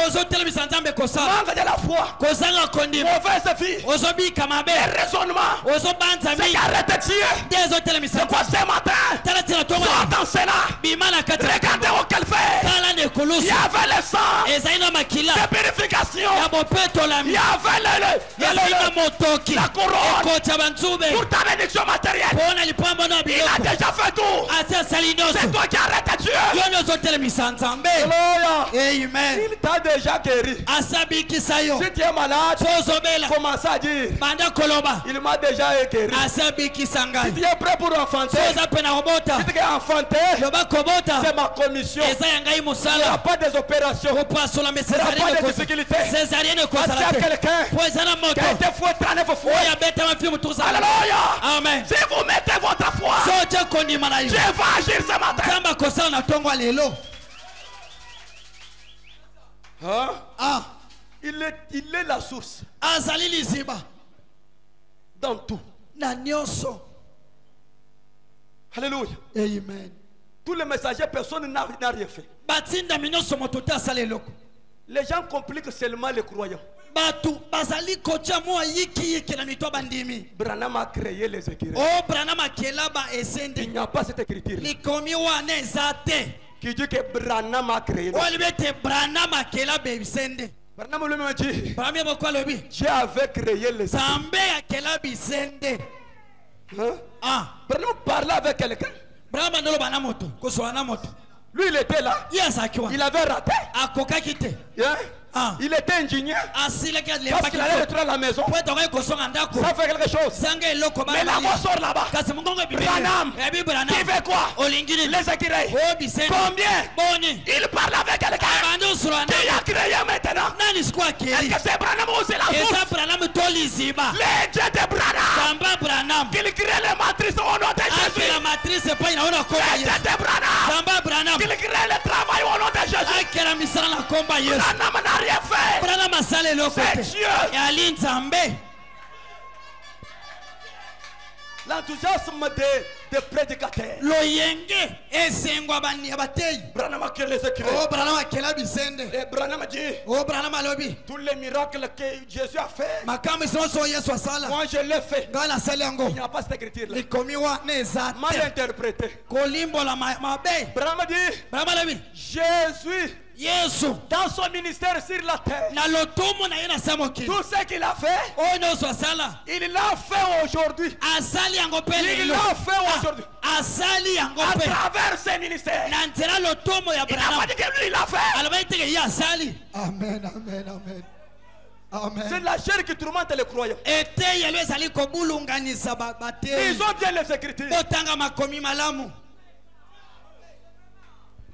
ozotelemisa nzambe kosala Manque de la foi, kozanga kondima mauvaise vie, ozobika mabe et raisonnement. ozobanza C'est mingi qu'arrête Dieu. nde ezotelemisa C'est quoi ce matin? tala tina ntongo Sois dans cela. bima na kati Regardez où qu'elle fait. tala nde Il y kolusu avait le sang ezali na makila de purification. ya bopetolami Il y avait ezali na motoki la couronne ekoti ya banzube pour ta bénédiction matérielle. mpo na lipambo na Il a biloko déjà fait tout. asi asali nyonso C'est toi qui arrêtes Dieu. yo nde ozotelemisa nzambe Alléluia. amen Il t'a déjà guéri. asabikisa yo Si tu es malade, so ozobela commence à dire, banda koloba il m'a déjà guéri. asabikisa Si ngai tu es prêt pour enfanter, so oza pena kobota si tu es enfanté, loba kobota c'est ma commission. eza ya ngai Il n'y a mosala pas des opérations. kopasola me Il n'y a pas de difficulté. césarienne Parce qu'il y a ekozala te quelqu'un po eza na qui moto a été fouetté 39 fois. oyo abetama fi motu ozala Alléluia. amen Si vous mettez votre foi, so otya kondima na yo Dieu va agir ce matin. nzambe akosala na ntongo ya lelo Hein? Ah, Il est la source azali liziba dans tout. na nyonso. Alléluia. Amen. Tous les messagers, personne n'a rien fait. Batinda minyoso moto te asala eloko. Les gens compliquent seulement les croyants. Batu bazali kocha mo yiki na mitwa bandimi. Branham a créé les écrits. Oh, Branham akela ba Il esende. n'y a pas cette écriture Likomi wana ezate. qui dit que Branham a créé. Olibete Branham akela be esende. Branham lui-même dit, Branham bokwa lobi. Dieu avait créé les écrits. Zambe akela bisende. Hein? Ah, Branham parlait avec quelqu'un. Branham ndolo bana moto, koso wana moto. Lui, il était là. Yes akiwa. Il avait raté. Akoka kite. Hein? Ah. Il était ingénieur. Asile ka le Parce qu'il allait retourner à la maison. Pour être kosonga ndako. Ça fait quelque chose. Zanga eloko ba. Mais la voix sort là-bas. Kasi mungongo bibi. Branham. Ebi Branham. Qui fait quoi? Olingiri. Les écrits. Oh bisende. Combien? Boni. Il parle avec quelqu'un. Bando suranda. Qui a créé maintenant? Nani sikwa Est-ce keri. que c'est Branham ou c'est la Esa source? Branham toli ziba. Les dieux de Branham. Zamba Branham. Qu'il crée les matrices au nom de Ake Jésus. la matrice pa inaona komba Les dieux Yesu. de Branham. Zamba Branham. Qu'il crée le travail au nom de Jésus. Ake la misala na komba Yesu. Branham n'a rien fait. Branham asale eloko C'est te. Dieu. Yali Nzambe. L'enthousiasme des prédicateurs. Loyenge esengwa bani abatei. Branham a créé les écrits. Oh Branham akela bisende. Et Branham dit, Oh Branham alobi. tous les miracles que Jésus a fait, Makambo sonso Yesu asala. moi je l'ai fait. Ngala sali yango. Il n'y a pas cette écriture-là. Likomi wa Mal nezate. interprété. Kolimbola mabe. Branham dit, Branham alobi. Jésus, Yesu dans son ministère sur la terre, na lotomo na ye na samokili. tout ce qu'il a fait, Oyo nyonso asala. il l'a fait aujourd'hui. Asali yango pe Il lelo. l'a fait aujourd'hui. Asali yango À pe. travers ses ministères. Na nzela lotomo ya Il n'a Branham. pas dit que lui il l'a fait. Alobi teke ye asali. Amen, amen, amen. C'est Amen. la chair qui tourmente les croyants. Ete yelo ezali kobulunganisa batei. Ils ont bien les écritures. Botanga makomi malamu.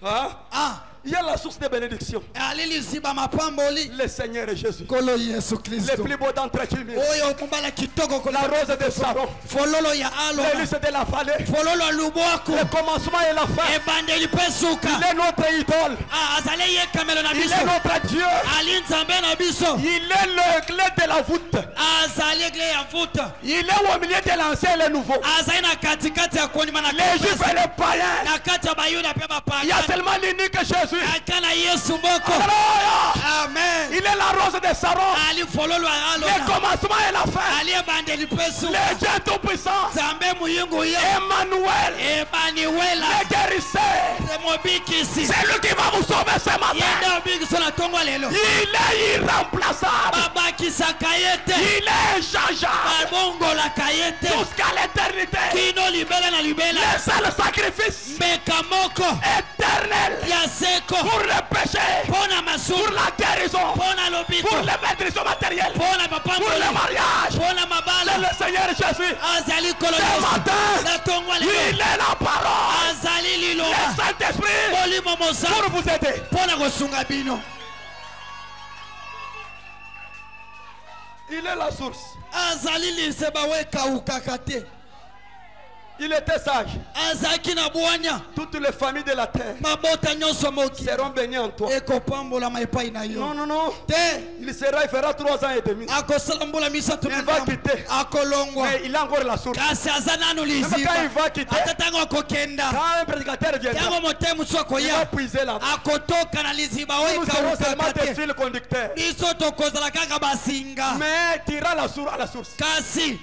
Hein? Ah, Il y a la source de bénédiction. alili ziba mapamboli. Le Seigneur est Jésus. Kolo Yesu Le Kristo. plus beau d'entre eux. Oyo kumbala kitoko La kola. rose de Saron. Fololo ya alo. L'hélice de la vallée. Fololo lubwaku. Le commencement et la fin. Ebandeli pesuka. Il est notre idole. Ah, azali ye kamelo na Il biso. est notre Dieu. Ali Nzambe na biso. Il est le clé de la voûte. Azali egle ya futa. Il est au milieu de l'ancien et le nouveau. Azali na katikati ya kondima na Les juifs et les païens. na kati ya bayuda pe Il y a bapagani. seulement l'unique Jésus. Akana Yesu mboko. Alléluia. Amen. Il est la rose de Saron. Ali fololo ya alo. Le commencement et la fin. Ali ebandeli pesuka. Le Dieu tout-puissant. Nzambe muyungu ye. Emmanuel. Emmanuela. Le guérisseur. Mobikisi. C'est lui qui va vous sauver ce matin. Yenda obikisi na tongo lelo. Il est irremplaçable. Babakisaka ye te. Il est inchangeable. Babongolaka ye te. Jusqu'à l'éternité. Kino libela na libela. Le seul sacrifice Mbeka moko éternel ya seko. pour le péché, Pona pour masumu. la guérison, Pona lobiko. pour la maîtrise matérielle, Pona pour mapamboli. le mariage. Pona C'est mabala. le Seigneur Jésus. Azali kolo Ce Yesu. matin, Na tongo il lelo. est la parole. Azali Le liloba. Saint-Esprit Molimo mosa. pour vous aider. Pona kosunga bino. Il est la source. Azali liseba weka ukakate. Il était sage. Azaki na bwanya. Toutes les familles de la terre Mabota nyonso moki. seront bénies en toi. Ekopambola maipai na yo. Non, non, non. Te. Il fera 3 ans et demi. Akosala mbola misatu Il va quitter. akolongwa. Mais il a encore la source. Kasi aza nanu Même quand il liziba. va quitter, Ata ntango akokenda. quand un prédicateur viendra, Ntango motemu so il va akoya. puiser là-bas. Akotoka na liziba Nous weka serons seulement des ukakate. fils conducteurs. Biso tokozala kaka basinga. Mais tu iras à la source. Kasi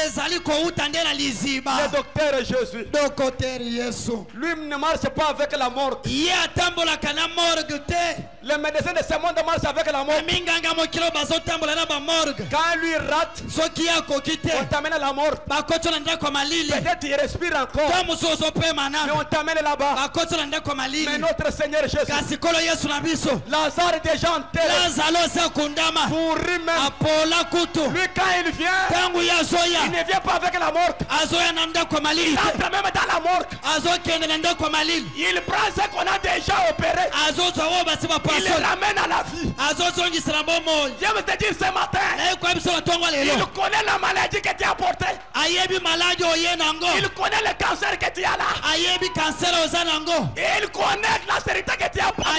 ezali kouta nde na liziba. Le docteur est Jésus. Dokoteri Yesu. Lui ne marche pas avec la mort. Ye atambolaka na morgue te. Les médecins de ce monde marchent avec la mort. Minganga mokilo bazotambola na ba morgue. Quand lui rate, Soki akoki te. on t'amène à la mort. Bakotso na ndako malili. Peut-être il respire encore, Ta mosusu ozopema mais nano. on t'amène là-bas. Bakotso na ndako malili. Mais notre Seigneur Jésus, Kasi kolo Yesu na biso. Lazare déjà enterré Lazaro sekundama. pour lui-même. Apola kutu. Lui, quand il vient, Tangu il yazoya. ne vient pas avec la mort. Azoya na ndako malili. Il entre même dans la mort. Azokende na ndako malili. Il prend ce qu'on a déjà opéré. Azozwa wo basi Il bapasoli. le ramène à la vie. Azozongisela bomoi. J'aime te dire ce matin, Naye kwa biso na tongo il lelo. connaît la maladie que tu as portée. Ayebi maladi oye nango. Il connaît le cancer que tu as là. Ayebi kansera oza nango. Et il connaît la sécurité que tu as portée.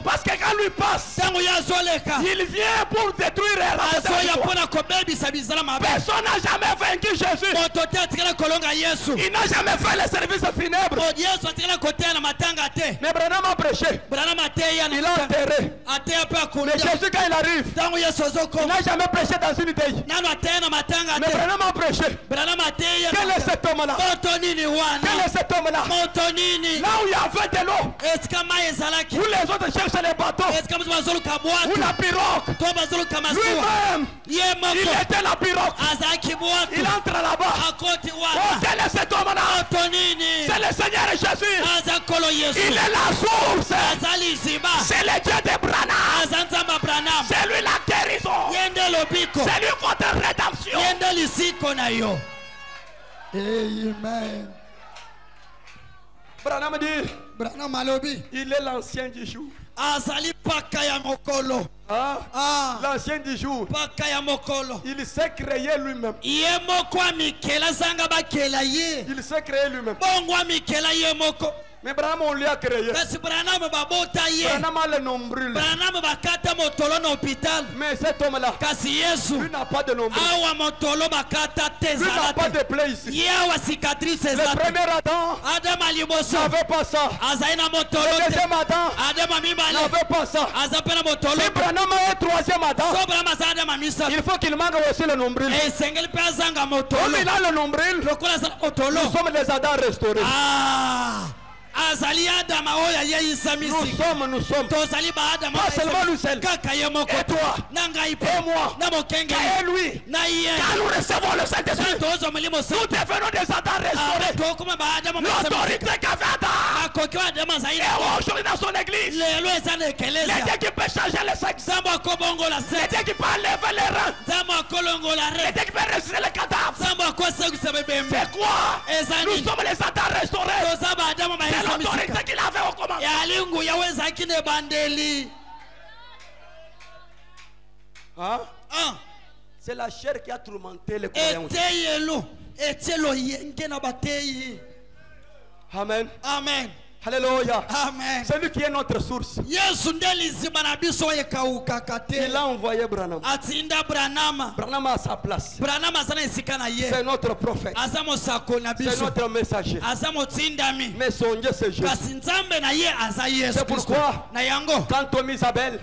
Parce que quand lui passe, il vient pour détruire la personne n'a jamais vaincu Jésus. Il n'a jamais fait le service funèbre. Mais Branham a prêché. Il a enterré. Mais Jésus, quand il arrive, il n'a jamais prêché dans une idée. Mais Branham a prêché. Quel est cet homme-là? Quel est cet homme-là? Là où il y avait de l'eau, où les autres cherchent les bateaux, où la pirogue, lui-même, il était la pirogue. Il entre là-bas. Oh, quel est cet homme-là? C'est le Seigneur Jésus. Il est la source. C'est le Dieu de Branham. C'est lui la guérison. C'est lui votre rédemption. Amen. Branham dit, il est l'ancien du jour. L'ancien du jour. Il s'est créé lui-même. Il s'est créé lui-même. Mais Branham, on lui a créé. Branham a le nombril. Mais cet homme-là, lui n'a pas de nombril. Lui n'a pas de plaie ici. Le premier Adam n'avait pas ça. Le deuxième Adam n'avait pas ça. Si Branham a un troisième Adam, il faut qu'il manque aussi le nombril. Comme il a le nombril, nous sommes les Adams restaurés. Nous sommes. Pas seulement lui seul. Et toi. Et moi. Et lui. Quand nous recevons le Saint-Esprit, nous devenons des Adams restaurés. L'autorité qu'avait Adam. Et aujourd'hui dans son église, les dieux qui peuvent changer le sexe, les dieux qui peuvent enlever les reins, les dieux qui peuvent ressusciter les cadavres. C'est quoi? Nous sommes les Adams restaurés. C'est l'autorité qu'il avait au commandement. C'est la chair qui a tourmenté les croyants. Amen. Amen. Alléluia. Amen. C'est lui qui est notre source. Il a envoyé Branham. Branham a sa place. C'est notre prophète. C'est notre messager. Mais son Dieu c'est Jésus. C'est pourquoi quand Tommy Isabelle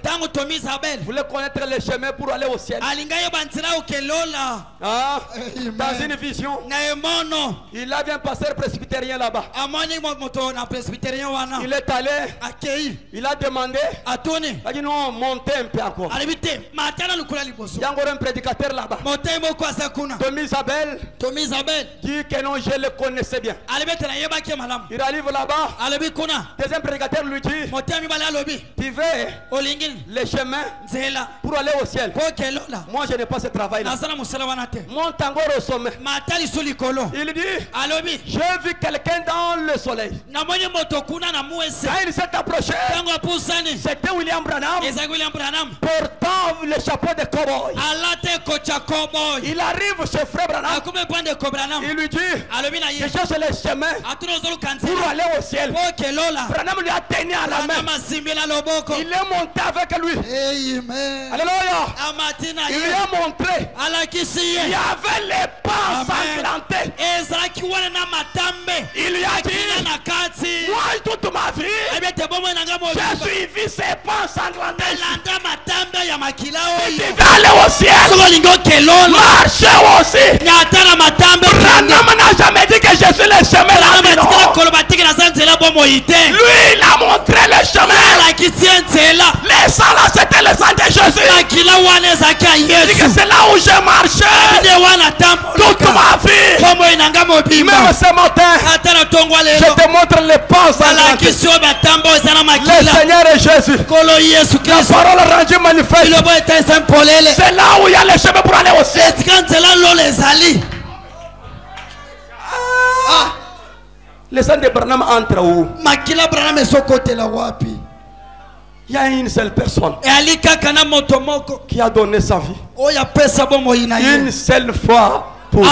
voulait connaître le chemin pour aller au ciel, dans une vision, il avait un pasteur presbytérien là-bas. Il est allé, il a demandé, il a dit non, montez un peu encore. Il y a encore un prédicateur là-bas. Tommy Isabelle dit que non, je le connaissais bien. Il arrive là-bas, deuxième prédicateur lui dit, tu veux le chemin pour aller au ciel. Moi je n'ai pas ce travail-là. Monte encore au sommet. Il dit, j'ai vu quelqu'un dans le soleil. Quand il s'est approché, c'était William Branham portant le chapeau de cowboy. Il arrive chez Frère Branham. Il lui dit, je cherche le chemin pour aller au ciel. Branham lui a tenu à la main. Il est monté avec lui. Alléluia. Il lui a montré. Il y avait les pas ensanglantés. Il lui a dit, moi toute ma vie, je suis vu ces pas ensanglantés. Tu vas aller au ciel. Marchez aussi. Branham n'a jamais dit que je suis le chemin là. Lui, il a montré le chemin. Les sangs là, c'était le sang de Jésus. Il dit que c'est là où j'ai marché toute ma vie. Même ce matin, je te montre les pas ensanglantés. Le Seigneur est Jésus. La parole rendue manifeste. C'est là où il y a le chemin pour aller au ciel. Le sang de Branham entre où? Il y a une seule personne qui a donné sa vie. Une seule fois pour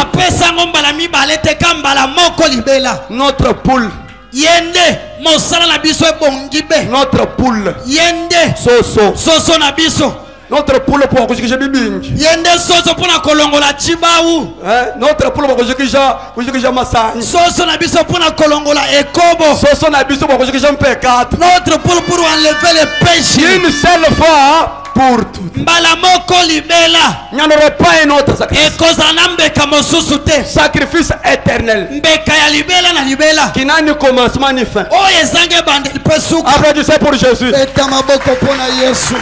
notre poule. Yende mosala na biso ebongibe. Notre poule. Yende soso na biso. Notre poule pour que je bibingi. Yende soso pona kolongola chibawu. Notre poule pour que je massage. Soso na biso pona kolongola ekobo. Soso na biso pour que je pecate. Notre poule pour enlever les péchés. Une seule fois pour toutes. Mbala moko libela. Il n'y en aurait pas un autre sacrifice. Ekozana mbeka mosusu te. Sacrifice éternel. Mbeka ya libela na libela. Qui n'a ni commencement ni fin. Oh ezange bande pesuka. Applaudissez pour Jésus. Beta maboko pona Yesu.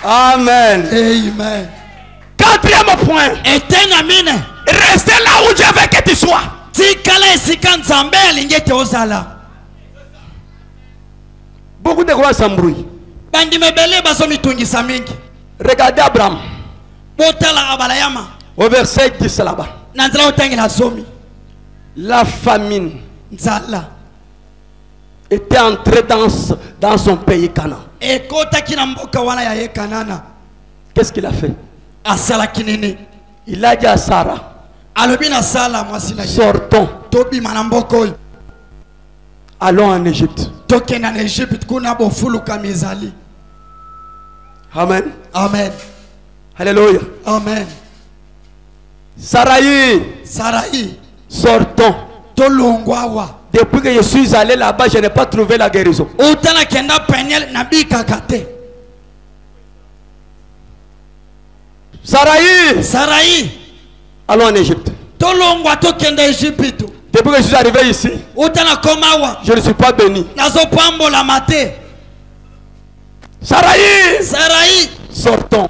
Amen. Amen. Quatrième point. Etenamine. Restez là où Dieu veut que tu sois. Tikala esika nzambe alingete ozala. Beaucoup de gens s'embrouillent. Bandi mebele baso mitungisa mingi. Regardez Abraham. Botala abalayama. Au verset 10 là-bas. Nanzala otangela zomi. La famine Nzala. était entrée dans son pays Canaan. Ekota kina mboka wana ya Kanana. Qu'est-ce qu'il a fait? Asala kinini. Il a dit à Sarah, Alobina sala mwasina. sortons, Tobi manamboko. allons en Égypte. Tokena na Egypte kuna bofulu kamizali. Amen. Amen. Alléluia. Amen. Sarai, Sarai. sortons. Tolongwawa. Depuis que je suis allé là-bas, je n'ai pas trouvé la guérison. Utana kenda penyel nabi kakate. Sarai, Sarai. allons en Égypte. Tolongwa tokenda Egypte. Depuis que je suis arrivé ici, Utana komawa. je ne suis pas béni. Nazo pambo la mate. Sarai, Sarai. sortons.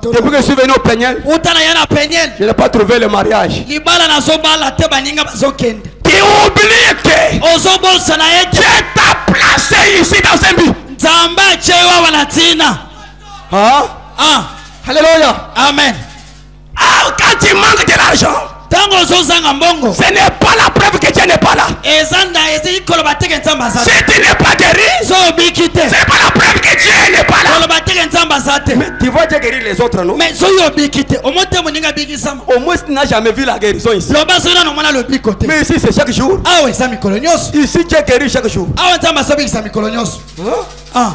Depuis que je suis venu au Peniel, Utana yana penyel. je n'ai pas trouvé le mariage. Libala nazo bala te baninga bazokenda. Tu oublies que Ozo bolsa na Dieu yeke. t'a placé ici dans un but. Nzamba chewa wanatina. Hein? Ah. Alléluia. Amen. Ah, quand tu manques de l'argent, Tango zozanga mbongo. ce n'est pas la preuve que Dieu n'est pas là. Ezanda ezi ikolo bateke nzamba Si zate. tu n'es pas guéri, Zo bikite. c'est pas la preuve que Dieu n'est pas là. Kolo bateke nzamba zate. Mais tu vois Dieu guérir les autres, non? Mais zo yo bikite. Omote moninga bikisama. Au moins, tu n'as jamais vu la guérison ici. Loba zona no mona lo bikote. Mais ici, c'est chaque jour. Awe sa mikolo nyos. Ici, Dieu guérit chaque jour. Awe nzamba so bikisa mikolo nyos. Hein? Ah.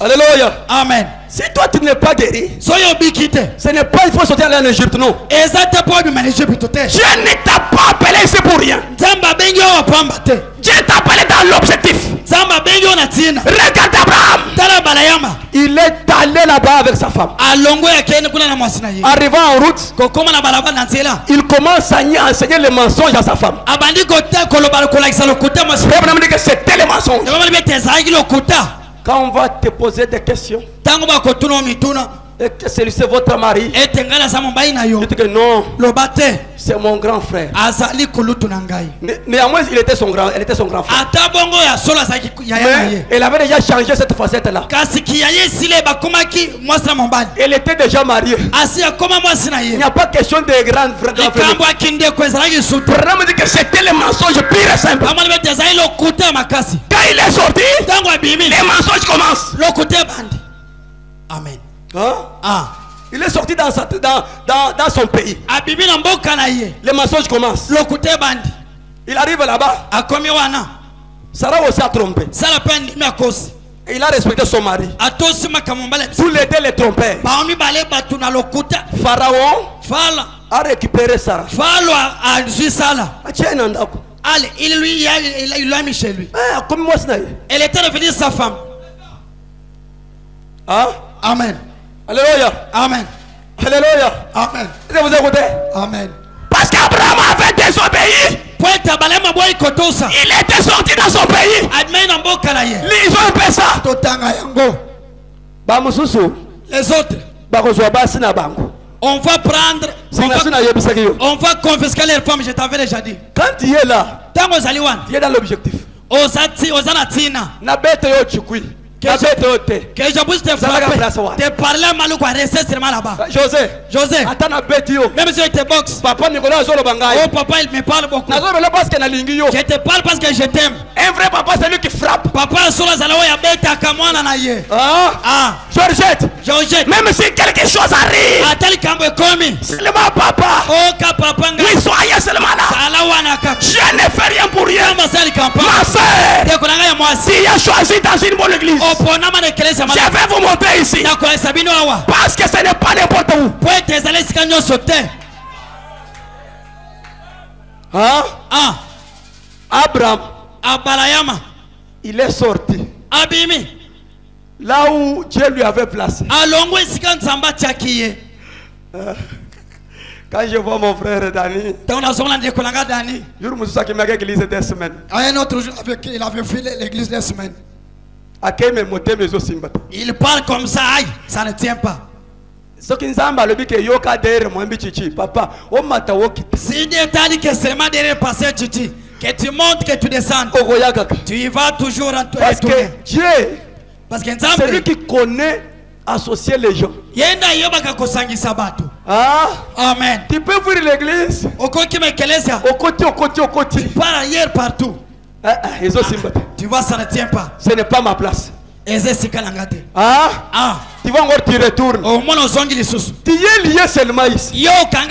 Alléluia. Amen. Si toi, tu n'es pas guéri, So yo bikite. ce n'est pas il faut sortir aller en Égypte, non. Ezate po bi manage bitote. Dieu ne t'a pas appelé ici pour rien. Nzamba bengi o pamba te. Dieu t'a appelé dans l'objectif. Nzamba bengi o natina. Regarde Abraham. Tala balayama. Il est allé là-bas avec sa femme. Alongo ya kene kuna na mwasina ye. Arrivant en route, Kokoma na balabala na nzela. il commence à enseigner les mensonges à sa femme. Abandi kote koloba kolakisa lokuta mwasina. Abraham dit que c'était les mensonges. Ngoma libete zaigi lokuta. Quand on va te poser des questions, Tango ba kotuna mituna. et que celui-ci est votre mari, Etengala sa mombai na yo. il dit que non, Lobate. c'est mon grand frère. Azali kulutu na ngai. Néanmoins, elle était son grand frère. Ata bongo ya sola zaki ya ya Mais ye. elle avait déjà changé cette facette-là. Kasi kiyaye sile bakomaki mwasina mombali. Elle était déjà mariée. Asi akoma mwasina Il ye. n'y a pas question de grand frère. Likambo akinde kwezalaki sutu. Abraham dit que c'était les mensonges pire et simple. Amani bete zai lokuta makasi. Quand il est sorti, Tango abimi. les mensonges commencent. Lokuta bandi. Amen. Hein? Ah. Il est sorti dans son pays. Abimi na mboka na ye. Les mensonges commencent. Lokuta bandi. Il arrive là-bas. Akomi wana. Sarah aussi a trompé. Sala pendi miakosi. Et il a respecté son mari. Atosi makamombala. Tous les deux les trompaient. Baomi bale batu na lokuta. Pharaon Fala. a récupéré Sarah. Falo a zui sala. Allez, il l'a mis chez lui. Comme moi, c'est Elle était devenue sa femme. Hein? Amen. Alléluia. Amen. Alléluia. Amen. Est-ce que vous écoutez? Amen. Parce qu'Abraham avait désobéi. Il était sorti dans son pays. Ils ont fait ça. Les autres, on va prendre, on va confisquer les femmes, je t'avais déjà dit. Quand tu es là, Tango Zaliwan, tu es dans l'objectif. Ozati, Ozanatina, Na bête yo chukui. que je puisse te frapper, te parler mal ou quoi, rester seulement là-bas. José, même si je te boxe, oh papa il me parle beaucoup. Je te parle parce que je t'aime. Un vrai papa c'est lui qui frappe. Papa solo zalawa ya beta kamwana na ye. Georgette, même si quelque chose arrive, atali kambo komi, seulement papa. oh ka papa nga. Oui, soyez seulement là. Salawa na ka. Je ne fais rien pour rien. Ma sœur kampa. Ma sœur, Te konanga ya mwasi. tu as choisi dans une bonne église. Oh ponama na keleza mala. Je vais vous montrer ici. Na kwa sabino awa. Parce que ce n'est pas n'importe où. Poete zale sikanyo sote. Abraham, Abalayama, il est sorti Abimi, là où Dieu lui avait placé. Alongwe sikan samba chakiye. Quand je vois mon frère Dani, Tauna zonga de kolanga Dani. jour Moussa qui m'a dit l'église des semaines. Un autre jour, il avait filé l'église des semaines. Il parle comme ça, aïe, ça ne tient pas. Ce qui nous a dit que yoka derrière moi bichichi, papa, on m'a tawoki. Si Dieu t'a dit que seulement derrière passer Titi, que tu montes, que tu descends, tu y vas toujours en toi. Parce que Dieu, parce que c'est lui qui connaît associer les gens. Yenda yoba kosangi sabatu. Amen. Tu peux ouvrir l'église. Au côté me kelesa. Au côté. Par ailleurs partout. Tu vois, ça ne tient pas. Ce n'est pas ma place. Tu vas encore tu retournes. Tu es lié seulement ici. Quand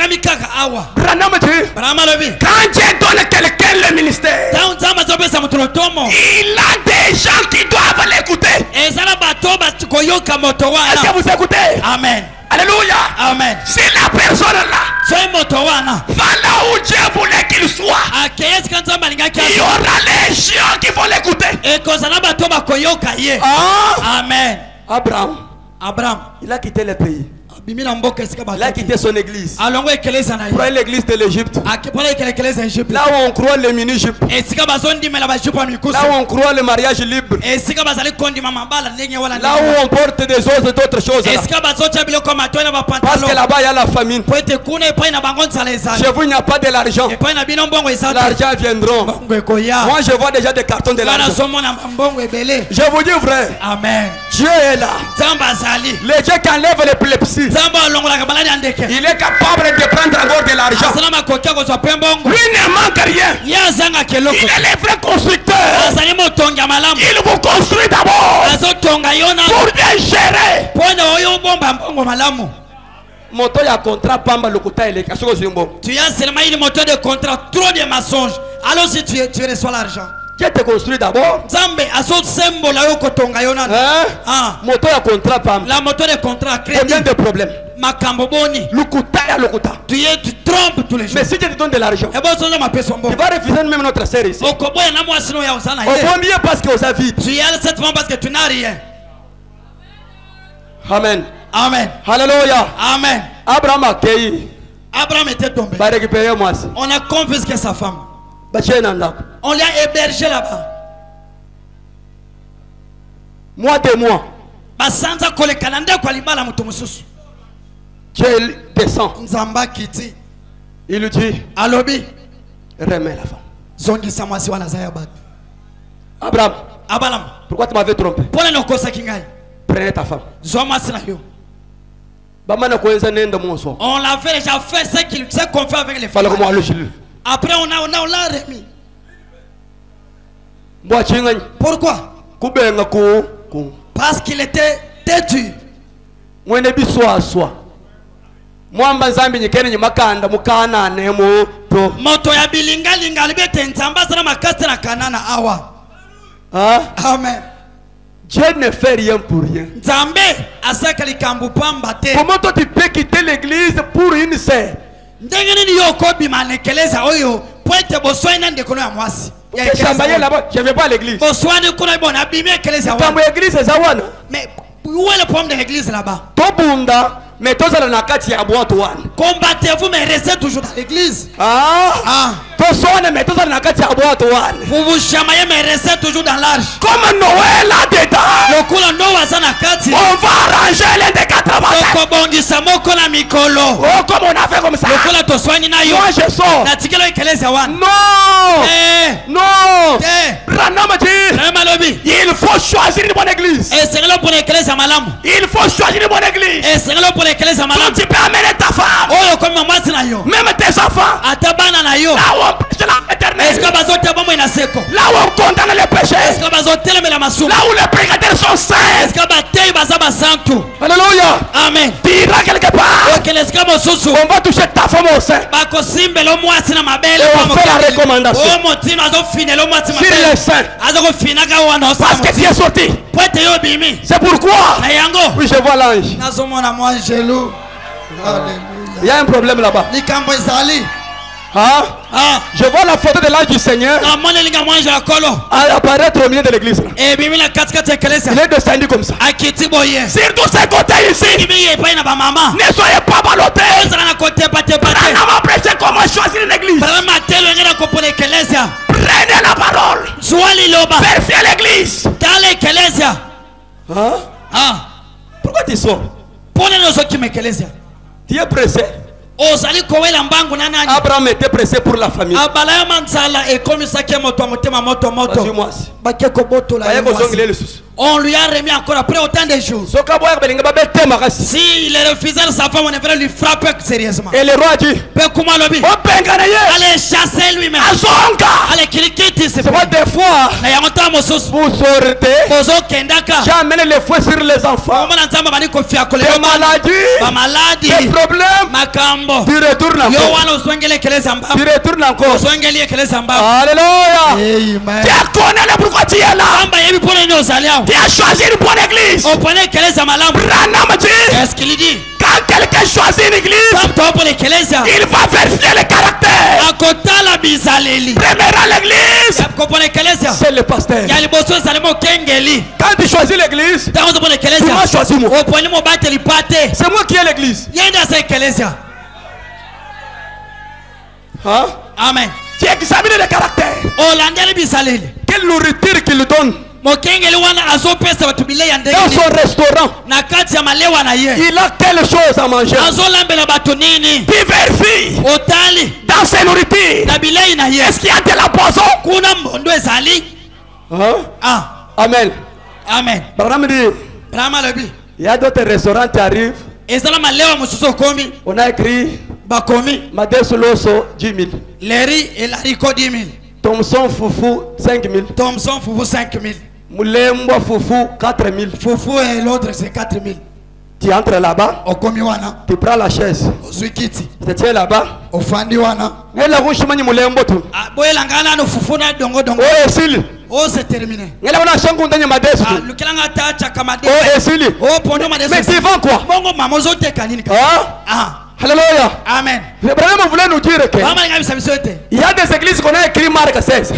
Dieu donne quelqu'un le ministère, il a des gens qui doivent l'écouter. Est-ce que vous écoutez? Amen. Alléluia. Amen. Si la personne là va là où Dieu voulait qu'il soit, il y aura les gens qui vont l'écouter. Amen. Abraham, il a quitté le pays. Il a quitté son église. Pour l'église de l'Égypte. Là où on croit les mini-jupes. Là où on croit le mariage libre. Là où on porte des choses et d'autres choses. Parce que là-bas il y a la famine. Chez vous il n'y a pas de l'argent. L'argent viendra. Moi je vois déjà des cartons de l'argent. Je vous dis vrai. Amen. Dieu est là. Le Dieu qui enlève l'épilepsie. Il est capable de prendre encore de l'argent. Lui ne manque rien. Il est le vrai constructeur. Il vous construit d'abord pour bien gérer. Moto ya contrat pamba lokuta eleka soko zimbo. Tu as seulement une moto de contrat, trop de mensonges. Alors si tu reçois l'argent. Dieu te construit d'abord. Moto ya contrat pamba. La moto de contrat crédit. Combien de problèmes? Lokuta. Tu trompes tous les jours. Mais si Dieu te donne de l'argent, tu vas refuser même notre sœur ici. Au combien parce que vous avez vite. Tu y as cette femme parce que tu n'as rien. Amen. Amen. Alléluia. Amen. Abraham était tombé. On a confisqué sa femme. On l'a hébergé là-bas. Mois de mois. Dieu descend. Il lui dit, remets la femme. Abraham, pourquoi tu m'avais trompé? Prenez ta femme. On l'avait déjà fait ce qu'on fait avec les femmes. Après on l'a remis. Pourquoi? Parce qu'il était têtu. Moto ya bilinga linga libete ntamba sana makasta na kanana awa. Amen. Dieu ne fait rien pour rien. Comment toi tu peux quitter l'église pour une sœur? Je ne vais pas à l'église. Mais où est le problème de l'église là-bas? Mais combattez-vous mais restez toujours dans l'église. Vous vous chamaillez mais restez toujours dans l'arche. Comme Noël là-dedans, on va arranger les décatraments. Comme on a fait comme ça. Moi je sors. Non. Il faut choisir une bonne église. Il faut choisir une bonne église. Tu peux amener ta femme, même tes enfants, là où on prêche l'éternel, là où on condamne les péchés, là où les prédicateurs sont saints. Alléluia. Amen. Tu iras quelque part, on va toucher ta femme au sein. Et on fait la recommandation sur les saints. Parce que tu es sorti. C'est pourquoi, oui, je vois l'ange. Il y a un problème là-bas. Je vois la photo de l'ange du Seigneur apparaître au milieu de l'église. Il est descendu comme ça. Sur tous ces côtés ici, ne soyez pas ballottés. Prenez ma prêcher comment choisir une église. Prenez la parole. Vérifiez l'église. Pourquoi tu sors? Tu es pressé. Abraham était pressé pour la famille. On lui a remis encore après autant de jours. S'il refusait sa femme, on devrait lui frapper sérieusement. Et le roi dit, allez chasser lui-même. Allez qu'il quitte. C'est pas des fois vous sortez, j'amène les fouets sur les enfants. Des maladies, des problèmes, tu retournes encore. Alléluia. Tu connais le pourquoi tu es là. Tu as choisi une bonne église. Branham dit, quand quelqu'un choisit une église, il va vérifier le caractère. Premièrement l'église, c'est le pasteur. Quand tu choisis l'église, tu m'as choisi moi. C'est moi qui ai l'église. Amen. Tu examines le caractère. Quelle nourriture qu'il donne. Dans son restaurant, il a quelque chose à manger. Puis vérifie dans ses nourritures, est-ce qu'il y a de la poison? Amen. Amen. Il y a d'autres restaurants qui arrivent. On a écrit Madeso Loso 10 000. Thomson Foufou 5 000. Thomson Foufou 5 000. Moulembo Foufou 4 000. Foufou et l'autre c'est 4 000. Tu entres là-bas, tu prends la chaise, tu tiens là-bas. Oh, c'est terminé. Mais tu vends quoi? Alléluia. Amen. Le problème voulait nous dire que il y a des églises qu'on a écrit Marc 16.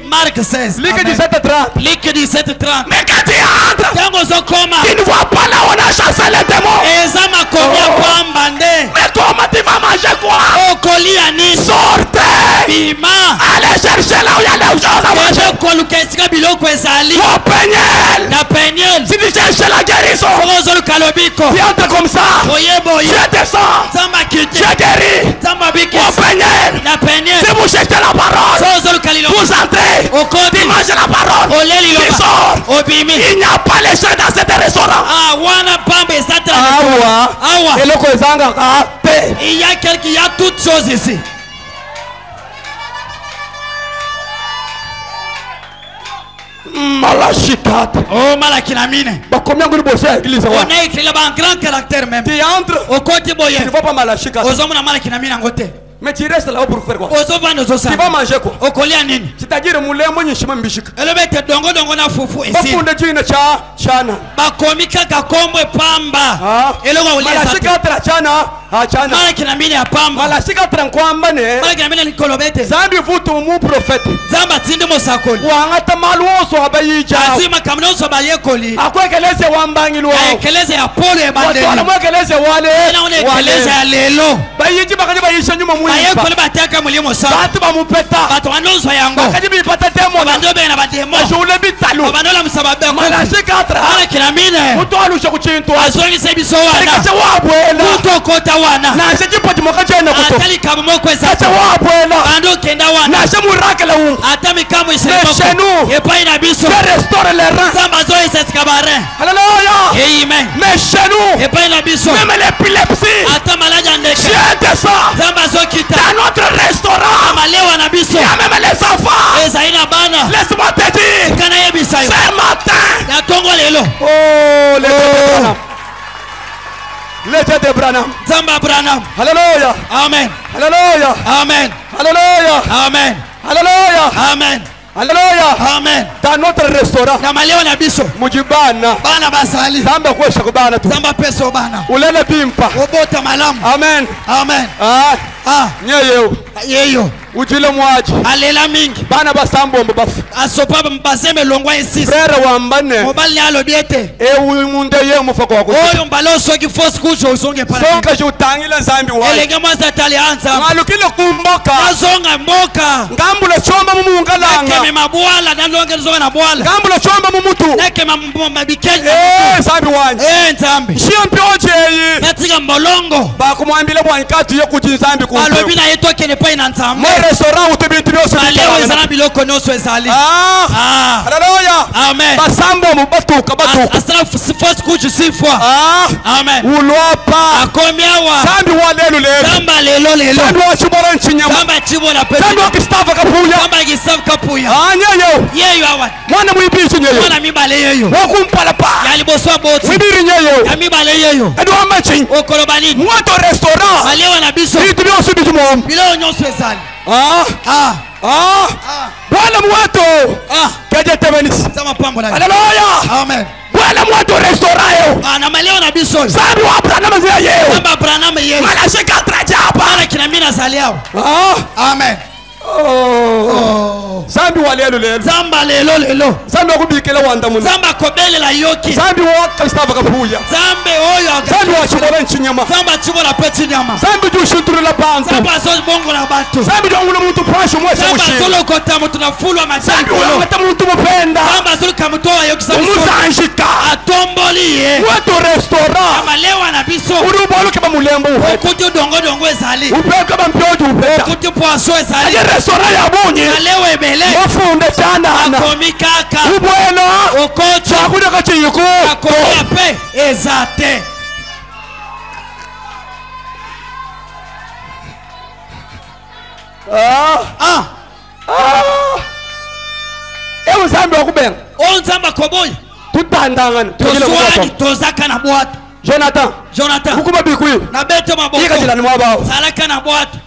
Marc 16. Ligue 17:30. Mais quand tu entres, tu ne vois pas là où on a chassé les démons. Mais comment tu vas manger quoi? Sortez. Allez chercher là où il y a les choses à manger. Si tu cherches la guérison, tu entres comme ça. Tu descends, tu es guéri. Si vous cherchez la parole, vous entrez, tu manges la parole, tu sors. Il n'y a pas les gens dans cet restaurant. Il y a toutes choses ici. Malachi 4. Oh, Malachi Namine. Combien de bosser à l'église? On a écrit là-bas un grand caractère même. Tu entres, au côté boyer. tu ne vois pas Malachi 4. Mais tu restes là-haut pour faire quoi? Tu vas manger quoi? C'est-à-dire moulin mon chemin bichik. Malachi 4 chana. Malachi 4 kwamba ne. Zambi vutu mu prophète. Wangata maluoso abayija. Akwa keleze wambangilo. Keleze ya polo e bandeli. Wala mwa keleze wale. Keleze ya lelo. Bayiji bakani bayisha nyuma mu. Batu bamupeta. Batu anonzo yango. Bakani bipata mona je voulais bitalo malache 4 muto alusha kuchintu kacha wabwela nashe chipoti mokachena kuto kacha wabwela nashe murakela ungu meshenu je restaure les reins alléluia Amen. meshenu même l'épilepsie chien de sang dans notre restaurant il y a même les enfants laisse-moi te dire ce matin oh l'état de Branham alléluia Amen. alléluia Amen. alléluia Amen. alléluia Amen. alléluia Amen. dans notre restaurant Na maleo na biso. mujibana Bana basali. zamba kwesha kubana tu Zamba peso bana. ulele bimpa Obota malamu. amen Amen. nyeyo Yeyo. ujile mwaji Alela mingi. bana basambombo bafu Asopa mbazeme longwa insist. frere wambane Mobali alo biete. munde ye mufako wako Oyo mbaloso ki force kucho usonge pala. songa jutangile zambi wayi Elege mwaza tali anza. ngalukile kumboka Nazonga mboka. ngambulo chomba mumungalanga Keme mabwala nalonge zonga na bwala. ngambulo chomba mumutu Neke mabikeli. zambi wanyi Nzambi. shimpyojeyi Natika mbolongo. bakumwambile bwankati yo kujinzambi ku Alobi na yeto kene pa ina nzambe. mo restaurant utubintu byose Maleo ezana biloko nyonso ezali. haleluya Amen. basambo mubatuka batuka Asala force kuchu sifwa. Amen. ulwapa Akomi awa. zambi wa lelo Zamba lelo lelo. zambi wa chibora nchinyama Zamba chibo na pepe. zambi wa kistafa kapuya Zamba gisafu kapuya. nyeyo Yeyo awa. mwana mwibichi nyeyo Mwana mibale yeyo. wakumpala pa Yaliboswa boti. mwibiri nyeyo Ya mibale yeyo. edwa machi Okolobani. mwato restaurant Maleo na biso. bitu byose bijimo Biloko nyonso ezali. bwana mwato keje tebenisi Zama pambo na. haleluya Amen. bwana mwato restaurant yo Na maleo na biso. zambi wa Branham zia yeo Zamba Branham yeyo. malashe katra japa Ana kina mina zali yao. Amen. zambi wa lelo Zamba lelo lelo. zambi wakubikela wanda muno Zamba kobele la yoki. zambi wa kistafa kapuya Zambe oyo zambi wa chibora nchinyama Zamba chibo la peti nyama. zambi jushunturula bantu Zamba so bongo na batu. zambi jongula muntu pasho mwese Zamba mushira solo kota mutu na fulwa majani zambi kolo. wangata muntu mupenda Zamba solo kamutoa yoki sabi solo. umuzanjika Atomboli ye. mwato restaurant Zamba lewa na biso. urubolo keba mulembo Okuti dongo dongo ezali. upeka bampyoju upeka Okuti poaso ezali. aje restaurant ya bunye Malewa ebele. wafunde chana Akomi kaka. ubwena Okocho. chakuda kachiyiko Akomi pe ezate. ewe zambi wakubenga Onzamba koboyi. tutandangana Toswani tozaka na bwatu. Jonathan. ukuba bikuyi Na beto maboko. ikajilani mwabawo Salaka na bwatu.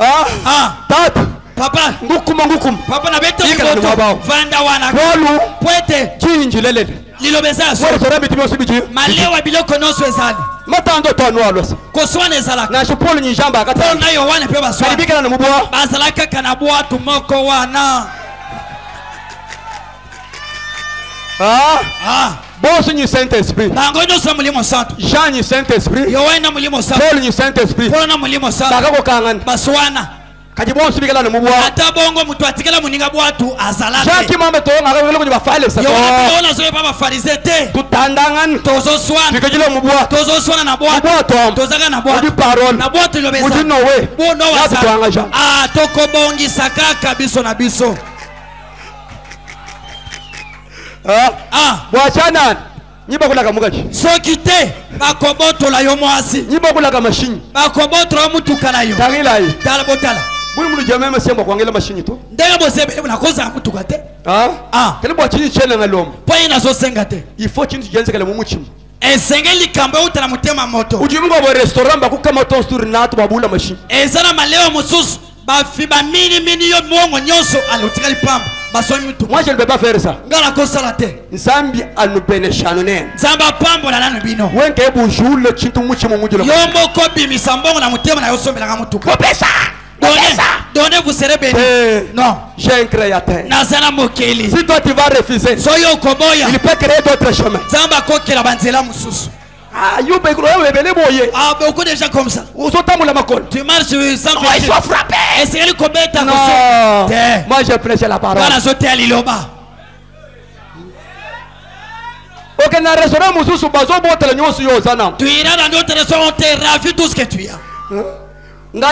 tatu Papa. ngukuma Papa na beto Ikala ni mwabawo. Vanda wana. wolu Pwete. chinji lelele Lilobeza so. restaurant biti byose biji Malewa biloko nyonso ezali. matando tonu alwasa Koswana ezalaka. na shupolo nyijamba Paul akata na Yohane pe baswana. kalibikela na mubwa Bazalaka kana bwatu moko wana. boso nyi saint esprit Bango nyonso mulimo santo. Jean nyi saint esprit Yohane na mulimo santo. Paul nyi saint esprit Paul na mulimo santo. bakako kangana Baswana. kajibonso bikela na mubwa Ata bongo mutu atikala muninga bwatu azalaka. Jacques mambe to ngakabele kwenye bafale sasa Yohane zoe pa bafarisé te. tutandangana Tozo swana. bikajile mubwa Tozo swana na bwatu. mubwa to Tozaka na bwatu. udi parole Na bwatu lobeza. udi nowe Bono na tutwanga waza. Jean Toko bongi sakaka biso na biso. bwachana nyiba kulaka mugachi Soki te bakobotola yo mwasi. nyiba kulaka mashini Bakobotola mutuka na yo. tangila yi Tala botala. buli mulu jamema semba kwangela mashini to Ndenge bosebe munakoza mutuka te. kele bwachini chele ngalomba Poyi nazo senga te. ifo chintu jenzekele mumuchimu Esengeli kambe utala mutema moto. ujimunga wa restaurant bakukama to sturi natu babula mashini Ezana malewa mususu. Bafiba mini yo mwongo nyonso ale utikali pamba. Basomi mutuka. moi je ne peux pas faire ça Ngala kosala te. nzambi anubeleshano nene Zamba pambo na nanu bino. wenke ebujule chintu muchimu mujula Yombo kobi misambongo na mutema na yosombela nga mutuka. kopesa Donnez vous serez béni. Non. J'ai un créateur. Nazana mokeli. Si toi tu vas refuser, Soyo koboya. il peut créer d'autres chemins. Zamba kokela banzela mususu. Beaucoup de gens comme ça. Tu marches sans il faut frapper. Essayez de commettre. Non. Moi je prêche la parole. Voilà, zote aliloba. Ok, dans le restaurant, tu iras dans d'autres restaurants, on te ravit tout ce que tu as. Moi,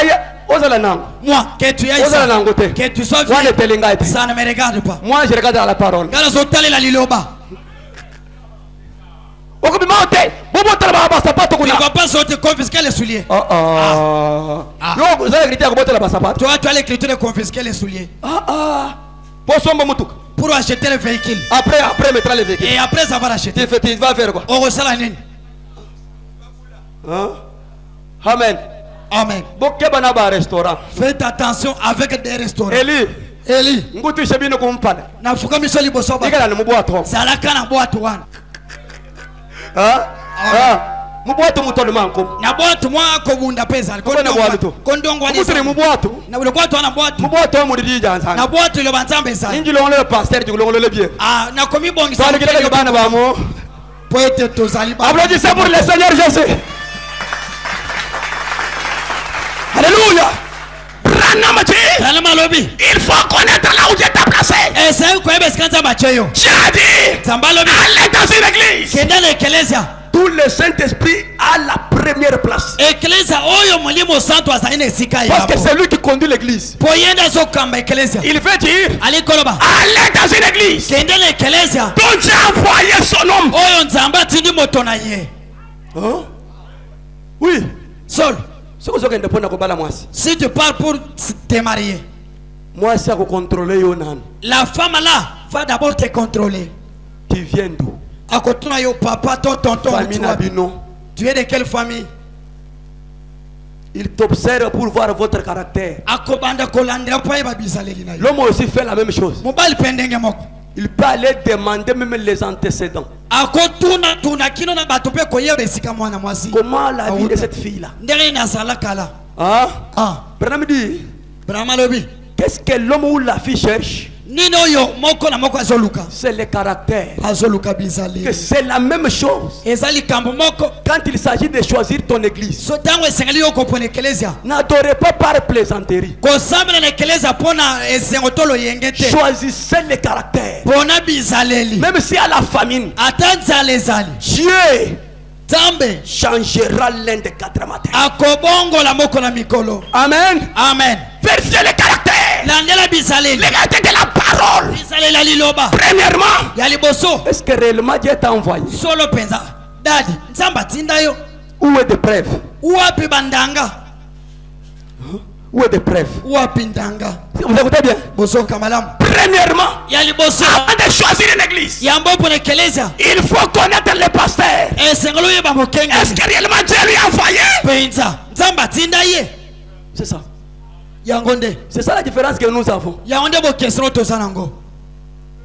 que tu aies ça, que tu sois vieux, ça ne me regarde pas. Moi, je regarde à la parole. Tu ne vas pas sortir confisquer les souliers. Toi, tu as l'écriture de confisquer les souliers. Pour acheter le véhicule. Après mettre les véhicules. Et après avoir acheté. Tu vas faire quoi? Amen. Amen. Restaurant. Faites attention avec des restaurants. Eli. Na fuka misoli bosoba. Zalaka na boîte wan. Na boîte moi ko bunda pesa. Kondongwa ni. Na ule boîte wana boîte. Na boîte le banzambe sa. Na komi bongi sa. Poete tozali ba. Applaudissez pour le Seigneur Jésus. Alléluia. Il faut connaître là où Dieu t'a placé. J'ai dit, allez dans une église. Tout le Saint-Esprit a la première place. Parce que c'est lui qui conduit l'église. Il veut dire, allez dans une église dont Dieu a envoyé son homme. Hein? Oui. Seul. Si tu pars pour te marier, moi c'est à contrôler. la femme là va d'abord te contrôler. Tu viens d'où? À côté de papa, ton tonton, tu es de quelle famille? Il t'observe pour voir votre caractère. L'homme aussi fait la même chose. Il peut aller demander même les antécédents. Comment la vie de cette fille-là? Qu'est-ce que l'homme ou la fille cherche? C'est le caractère. Que c'est la même chose. Quand il s'agit de choisir ton église, n'adorez pas par plaisanterie. Choisissez le caractère. Même si à la famine, Dieu changera l'un des quatre matins. Amen. Amen. Vérifiez le caractère. Regardez de la parole. Premièrement, est-ce que réellement Dieu t'a envoyé? Où est des preuves? Où est des preuves? Vous écoutez bien? Premièrement, avant de choisir une église, il faut connaître le pasteur. Est-ce que réellement Dieu lui a envoyé? C'est ça. C'est ça la différence que nous avons.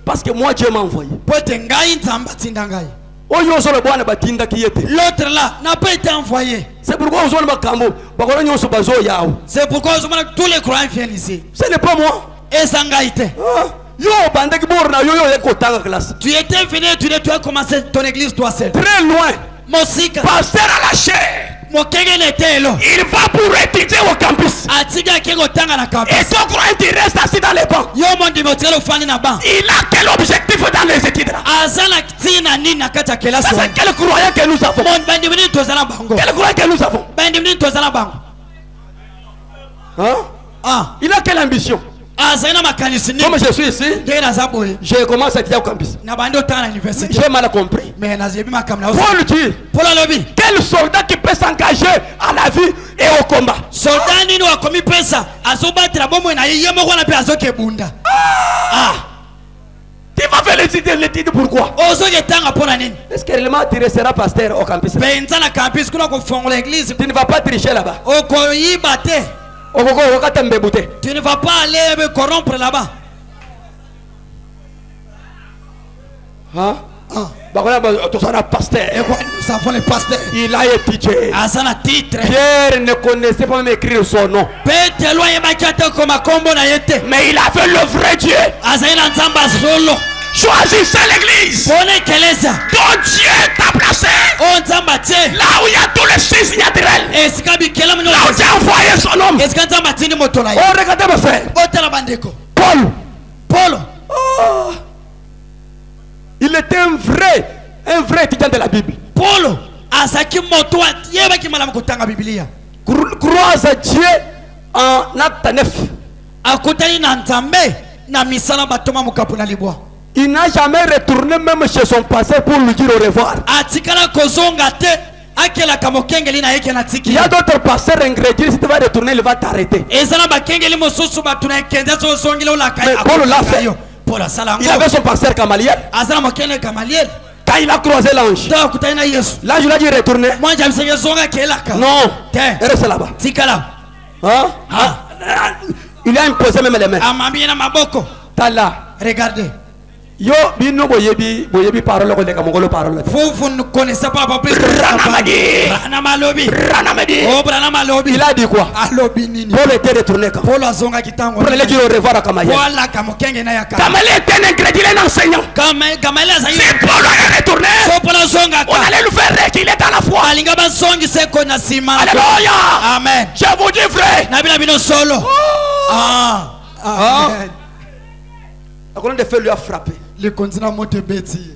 Parce que moi Dieu m'a envoyé. L'autre là n'a pas été envoyé. C'est pourquoi tous les croyants viennent ici. Ce n'est pas moi. Et ça n'a été. Tu étais venu, tu as commencé ton église toi seul. Très loin. Pasteur à la chair. Il va pour étudier au campus. Et ton croyant il reste assis dans les bancs. Il a quel objectif dans les études là? C'est quel croyant que nous avons? Quel croyant que nous avons? Hein? Il a quelle ambition? Comme je suis ici, je commence à étudier au campus. J'ai mal compris. Paul dit, quel soldat qui peut s'engager à la vie et au combat? Tu vas faire l'étude pourquoi? Est-ce que réellement tu resteras pasteur au campus? Tu ne vas pas tricher là-bas. Tu ne vas pas aller me corrompre là-bas. Nous avons les pasteurs. Il a étudié. Pierre ne connaissait pas même écrire son nom. Mais il avait le vrai Dieu. Choisissez l'église dont Dieu t'a placé. Là où il y a tous les signes naturels. Là où Dieu a envoyé son homme. Oh, regardez mes frères. Paul. Oh. Il était un vrai Un vrai étudiant de la Bible. Paul azaki moto yebaki malamu kutanga Biblia. Croise à Dieu en acte 9. Akutani na Nzambe na misala batoma mukapu na libwa. Il n'a jamais retourné même chez son pasteur pour lui dire au revoir. Atikala kozonga te akela kamokengeli na yeke na tiki. Il y a d'autres pasteurs ingrédients, si tu vas retourner, il va t'arrêter. Ezana bakengeli mosusu batuna kenza so songile ulaka. Mais Paul l'a fait. Paul salango. Il avait son pasteur Gamaliel. Azana mokene Gamaliel. Quand il a croisé l'ange, l'ange lui a dit retourner. Non, reste là-bas. Hein? Il a imposé même les mains. T'as là. Regardez. Yo, bino boyebi parole ko leka mongolo parole. Vous ne connaissez pas plus que Ranamadi. Il a dit quoi? Paul était retourné quand? Paul azonga kitango. Paul a dit au revoir à Gamaliel. Voilà kamokenge na yaka. Gamaliel était un ingrédient enseignant. Gamaliel a si Paul allait retourner, on allait nous faire reculer dans la foi. Alléluia. Amen. Je vous dis vrai. Nabila bino solo. Amen. La colonne de feu lui a frappé. Le continent monte bêti.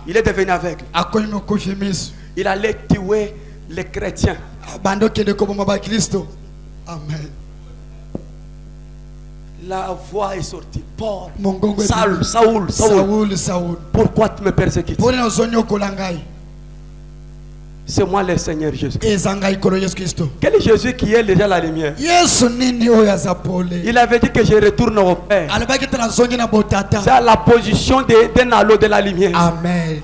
Il est devenu aveugle. Il allait tuer les chrétiens. Amen. La voix est sortie. Paul, Saoul. Pourquoi tu me persécutes? C'est moi le Seigneur Jésus. Quel est Jésus qui est déjà la lumière? Il avait dit que je retourne au Père. C'est à la position d'un halo de la lumière. Amen.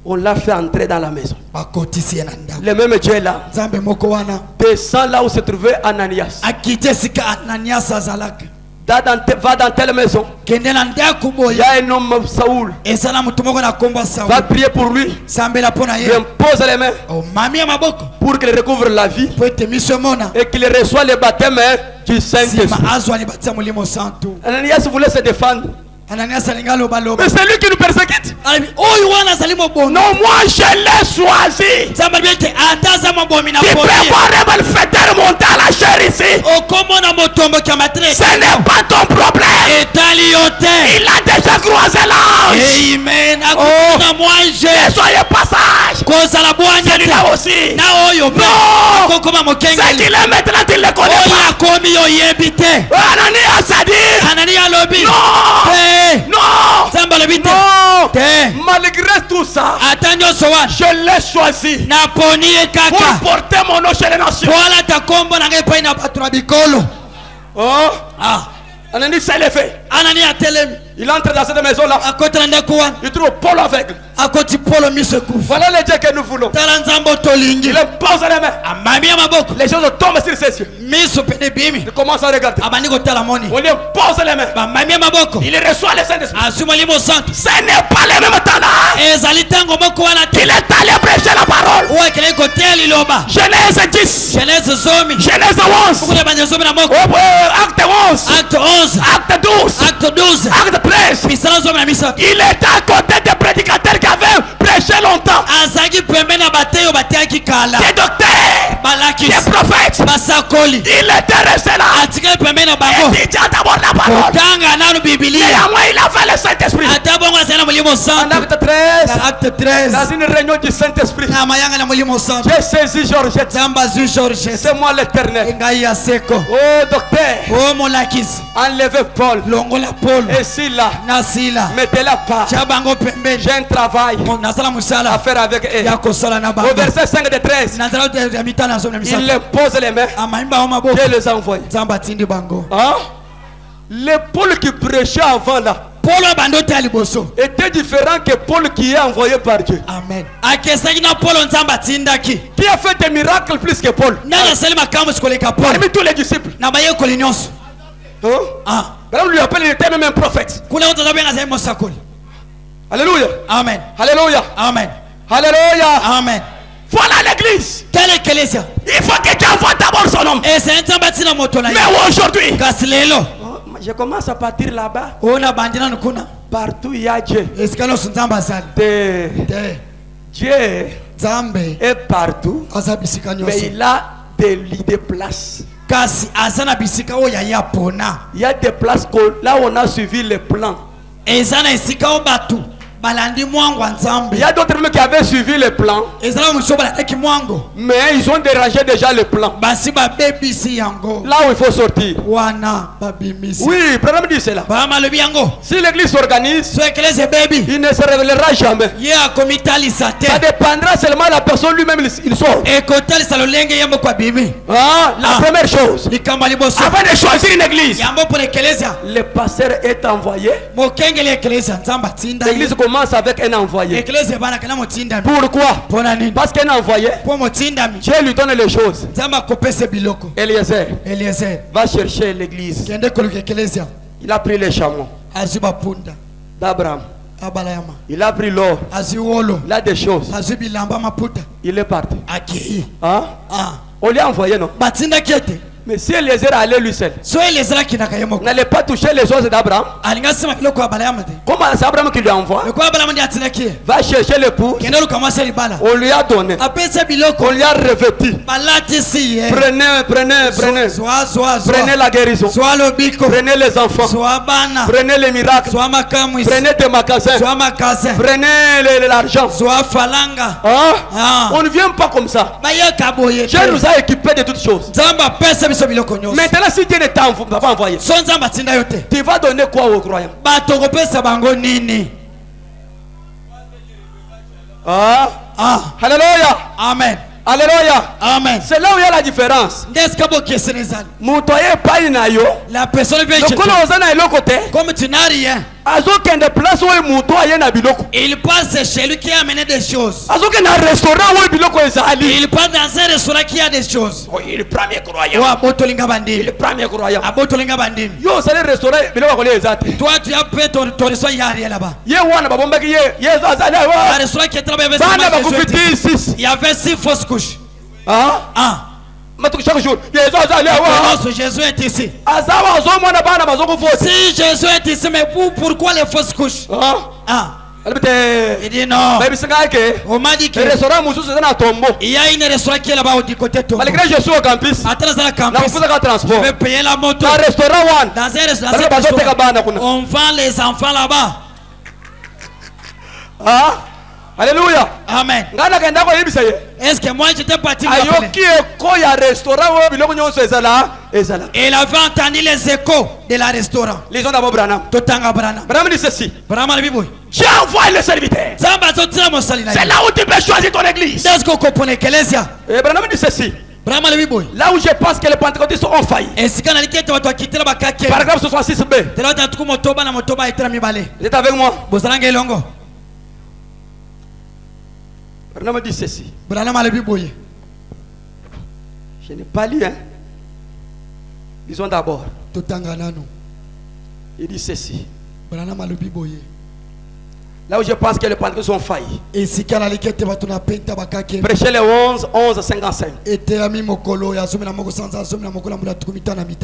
On l'a fait entrer dans la maison. Le même Dieu est là. Descend là où se trouvait Ananias. Va dans telle maison. Il y a un homme Saoul. Va prier pour lui. Lui impose les mains pour qu'il recouvre la vie et qu'il reçoive le baptême du Saint-Esprit. Ananias voulait se défendre. Mais c'est lui qui nous persécute. Non, moi je l'ai choisi. Tu peux voir un malfaiteur monter à la chair ici. Ce n'est pas ton problème. Il a déjà croisé l'ange. Amen. Soyez passage. Celui-là aussi. Non. C'est qu'il est maintenant, tu ne le connais pas. Ananias a dit. Non. Non! Malgré tout ça, je l'ai choisi pour porter mon nom chez les nations. Ananias s'est levé. Il entre dans cette maison là. Il trouve Paul aveugle. Voilà le Dieu que nous voulons. Il impose les mains. Les choses tombent sur ses yeux. Il commence à regarder. On lui impose les mains. Il reçoit le Saint-Esprit. Ce n'est pas le même temps là qu'il est allé prêcher la parole. Genèse 10. Genèse 11. Acte 11. Acte 12. Acte 13. Il est à côté des prédicateurs qui avaient prêché longtemps. Des docteurs, des prophètes. Il était resté là. Et dit d'abord la parole. Néanmoins il a fait le Saint-Esprit. En acte 13, dans une réunion du Saint-Esprit, j'ai saisi Georgette. C'est moi l'Éternel. Oh docteur, enlevez Paul. Et Sila, mettez-la pas. J'ai un travail à faire avec eux. Au verset 5 de 13, il les pose les mains. Dieu les a envoyés. Hein? Le Paul qui prêchait avant là était différent que Paul qui est envoyé par Dieu. Amen. Qui a fait des miracles plus que Paul? Parmi tous les disciples. Hein? On lui appelle, il était même un prophète. Alléluia. Amen. Alléluia. Amen. Alléluia. Amen. Voilà l'église. Quelle église? Il faut que Dieu envoie d'abord son homme. Mais aujourd'hui, je commence à partir là-bas. Partout il y a Dieu. Dieu est partout. Mais il a des places. Il y a des places là où on a suivi les plans. ezana esika obatu balandi mwango nzambe. Il y a d'autres qui avaient suivi le plan, ezana musoba la mwango mais ils ont dérangé déjà le plan. basi ba bebisi yango Là où il faut sortir. wana babimisi. Oui, le problème dit cela. ba malobi yango Si l'église s'organise, so ekleze baby il ne se révélera jamais. ye akomitalisa te Ça dépendra seulement de la personne lui-même, il sort. ekotalisa lolenge yambo kwa bimi La première chose, likambo liboso avant de choisir une église, yambo pour eklezia le pasteur est envoyé. mokengeli eklezia nzamba tinda L'église commence avec un envoyé. eklezia bana kana motinda Pourquoi? pona nini Parce qu'un envoyé, po motinda mi Dieu lui donne les choses. nzamba kopese biloko Eliezer va chercher l'église. kende koluka eklezia Il a pris les chameaux azuba punda d'Abraham. abalayama Il a pris l'or. aziwolo Il a des choses. azubilamba maputa Il est parti. akei Hein? On lui a envoyé, non? batinda kiete Mais si Eliezer allait lui seul, so Eliezer kinaka yemoko n'allait pas toucher les choses d'Abraham. alinga sema biloko abalayama te Comment c'est Abraham qui lui envoie? ko abalayama ndi atinda kie Va chercher l'époux. kende lukamwasa libala On lui a donné. apesa biloko On lui a revêtu. balatisi ye Prenez zwa la guérison. zwa lobiko Prenez les enfants. zwa bana Prenez les miracles. zwa makamwisi Prenez des magasins. zwa makasin Prenez l'argent. zwa falanga Hein? On ne vient pas comme ça. bayaka boye Dieu nous a équipés de toutes choses. nzamba apesa biso biloko nyonso Maintenant, si Dieu ne t'a pas envoyé, so nzamba atinda yo te tu vas donner quoi aux croyants? bato kopesa bango nini? Alléluia. Amen. Alléluia. Amen. C'est là où il y a la différence. La personne vient comme tu n'as rien. Il passe chez lui qui a amené des choses. Il passe dans un restaurant qui a des choses. Il est premier croyant. Il est premier croyant. Toi tu as fait ton restaurant, il n'y a rien là-bas. Un restaurant qui est très bien. Il y avait 6 fausses couches. Chaque jour, Jésus est ici. Si Jésus est ici, mais pourquoi les fausses couches? Il dit non. On m'a dit que il y a une restaurant qui est là-bas du côté de Tombo. Malgré que je suis au campus, je vais payer la moto. Dans un restaurant, on vend les enfants là-bas. Alléluia. Amen. Est-ce que moi j'étais parti? Il avait entendu les échos de la restaurant. Les gens d'abord Branham. Branham dit ceci. J'ai envoyé le serviteur. C'est là où tu peux choisir ton église. Et Branham dit ceci. Là où je pense que les pentecôtistes ont failli. Paragraphe 66b. Vous êtes avec moi? Branham dit ceci. Je n'ai pas lu, hein. Disons d'abord. Il dit ceci. Là où je pense que les pentecôtistes ont failli. Prêchez le 11:55.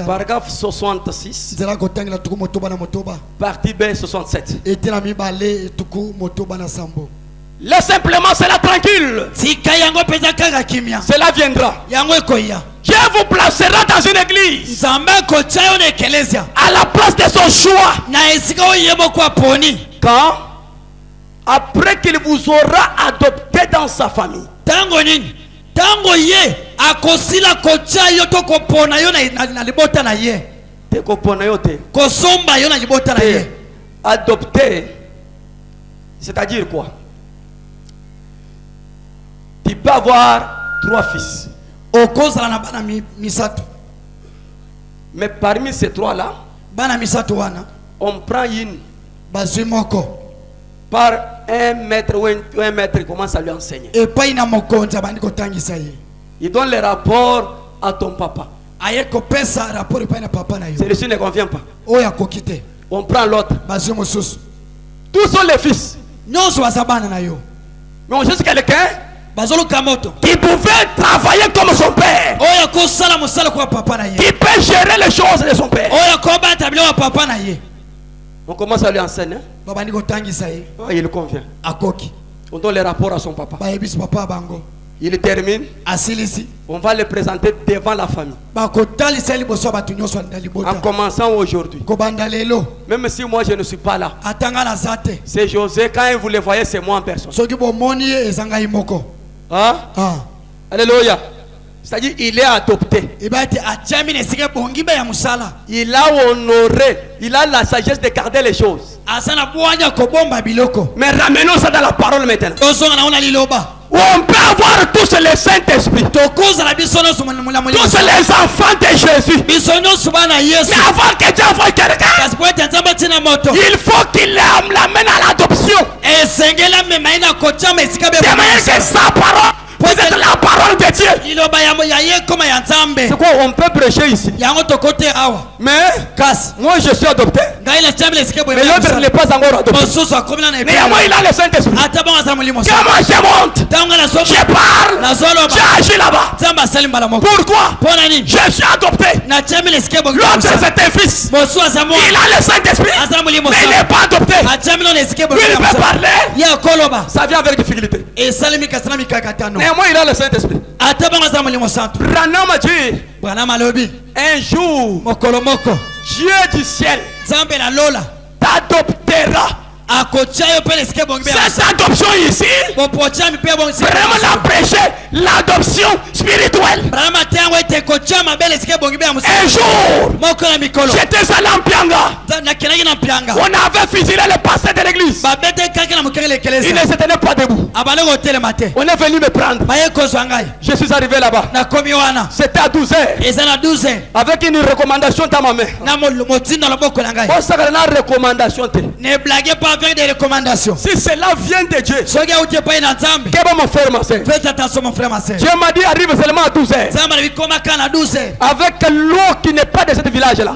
Paragraphe 66. Partie B 67. Laisse simplement cela tranquille. Cela viendra. Dieu vous placera dans une église à la place de son choix. Quand? Après qu'il vous aura adopté dans sa famille. Adopté, c'est-à-dire quoi? Tu peux avoir 3 fils. Mais parmi ces 3-là, on prend une par 1 mètre ou 1 mètre, il commence à lui enseigner. Il donne les rapports à ton papa. Celui-ci ne convient pas. On prend l'autre. Tous sont les fils. Mais on cherche quelqu'un qui pouvait travailler comme son père, qui peut gérer les choses de son père. On commence à lui enseigner. Il convient. On donne les rapports à son papa. Il termine. On va le présenter devant la famille. En commençant aujourd'hui. Même si moi je ne suis pas là. C'est José, quand vous le voyez, c'est moi en personne. Hein? Alléluia. C'est-à-dire il est adopté. Il a honoré. Il a la sagesse de garder les choses. Mais ramenons ça dans la parole maintenant. Où on peut avoir tous les Saint-Esprit. Tous les enfants de Jésus. Mais avant que Dieu envoie quelqu'un, il faut qu'il l'amène à l'adoption. De manière que sa parole, vous êtes la parole de Dieu. C'est quoi on peut prêcher ici? Mais moi je suis adopté. Mais l'autre n'est pas encore adopté. Mais moi il a le Saint-Esprit. Comment je monte? Je parle. J'agis là-bas. Pourquoi? Je suis adopté. L'autre c'est un fils. Il a le Saint-Esprit. Mais il n'est pas adopté. Lui il peut parler. Ça vient avec difficulté. Mais moi il a le Saint-Esprit. Branham a dit un jour Dieu du ciel t'adoptera. Cette adoption ici, vraiment la prêcher l'adoption spirituelle. Un jour, j'étais à Lampianga. On avait fusillé le pasteur de l'église. Il ne se tenait pas debout. On est venu me prendre. Je suis arrivé là-bas. C'était à 12 heures. Avec une recommandation dans ma main. Ne blaguez pas avec des recommandations. Si cela vient de Dieu, que va mon frère, ma soeur? Faites attention mon frère, ma soeur. Dieu m'a dit arrive seulement à 12 heures. Avec l'eau qui n'est pas de ce village là.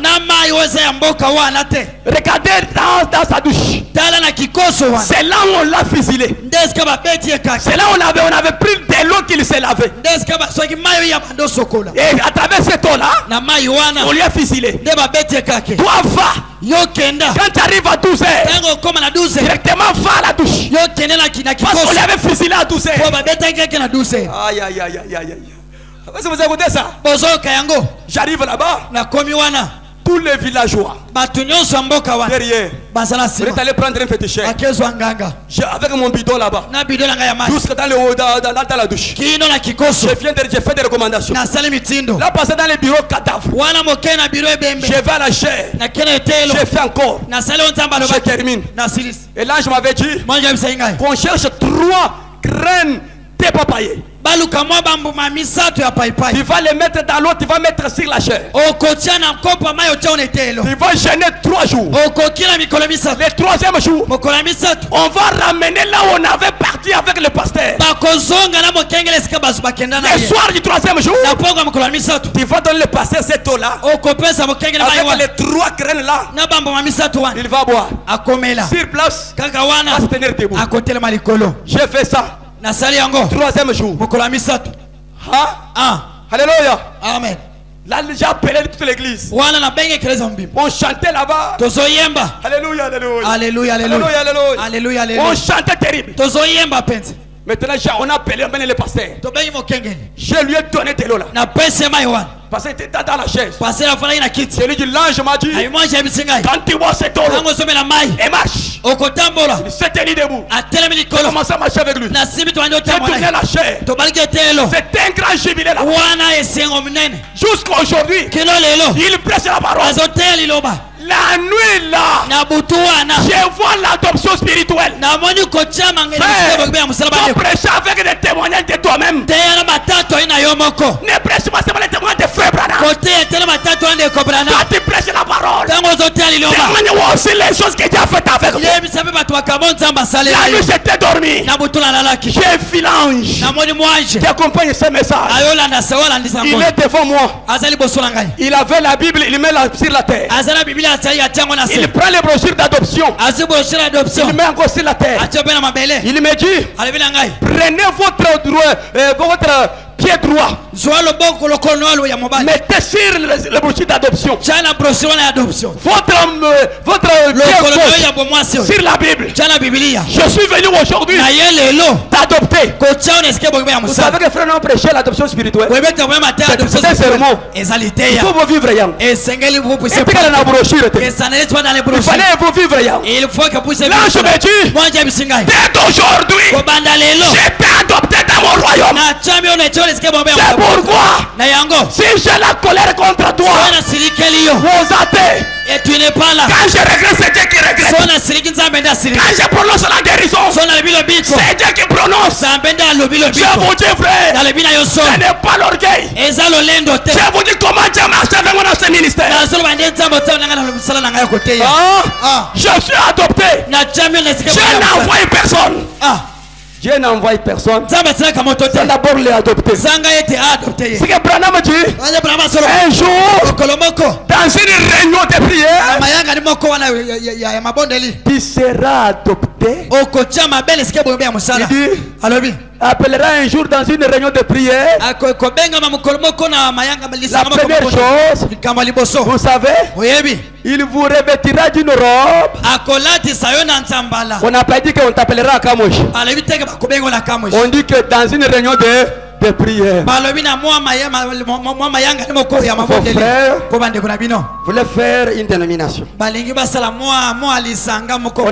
Regardez dans sa douche. C'est là où on l'a fusillé. C'est là où on avait pris de l'eau qu'il s'est lavé. Et à travers cette eau là, on lui a fusillé. Toi va. Quand tu arrives à 12 heures, directement va à la douche. Parce qu'on l'avait fusillé à 12 heures. Aïe aïe aïe aïe aïe. Est-ce que vous écoutez ça? J'arrive là-bas. Tous les villageois derrière, vous êtes allé prendre un féticheur avec mon bidon là-bas, jusque dans la douche. J'ai fait des recommandations. Là, passé dans les bureaux cadavres, je vais à la chair, je fais encore, je termine. Et là je m'avais dit qu'on cherche 3 graines de papayer. Tu vas les mettre dans l'eau, tu vas mettre sur la chair. Tu vas jeûner 3 jours. Le 3e jour, on va ramener là où on avait parti avec le pasteur. Le soir du 3e jour, tu vas donner le pasteur cette eau là avec les 3 graines là. Il va boire. Sur place, il va se tenir debout. J'ai fait ça. 3e jour. Alléluia. Amen. Là, j'ai appelé toute l'église. On chantait là-bas. Alléluia, alléluia. Alléluia, alléluia. On chantait terrible. Maintenant, on a appelé le pasteur. Je lui ai donné de l'eau là. Parce qu'il était dans la chaise. C'est lui qui l'ange m'a dit quand tu vois cette eau et marche. Il s'est tenu debout. Il a commencé à marcher avec lui. J'ai tourné la chaise. C'est un grand jubilé là. Jusqu'à aujourd'hui, il prêche la parole. La nuit là, je vois l'adoption spirituelle. Tu prêches avec des témoignages de toi-même. Ne prêche pas seulement les témoignages de frère Branham. Toi tu prêches la parole. Témoigne aussi les choses que Dieu a faites avec moi. La nuit j'étais dormi. J'ai vu l'ange qui accompagne ce message. Il est devant moi. Il avait la Bible, il met sur la terre. Il prend les brochures d'adoption. Il met encore sur la terre. Il me dit prenez votre pied droit. Mettez sur le brochure d'adoption. Votre pied gauche sur la Bible. Je suis venu aujourd'hui t'adopter. Vous savez que frère non prêché l'adoption spirituelle. C'est un sermon. Il faut vous vivre. Il fallait vous vivre. L'ange me dit, dès aujourd'hui, j'ai été adopté dans mon royaume. C'est pourquoi, si j'ai la colère contre toi, vous athées, et tu n'es pas là. Quand je regrette, c'est Dieu qui regrette. Quand je prononce la guérison, c'est Dieu qui prononce. Je vous dis frère, ce n'est pas l'orgueil. Je vous dis comment Dieu marche avec moi dans ce ministère. Je suis adopté. Je n'envoie personne. Dieu n'envoie personne. C'est d'abord les adopter. C'est que Branham dit un jour, dans une réunion de prière, tu seras adopté. Il dit, appellera un jour dans une réunion de prière. La première chose, vous savez, il vous revêtira d'une robe. On n'a pas dit qu'on t'appellera à Kamouche. On dit que dans une réunion de prière, vos frères voulaient faire une dénomination. On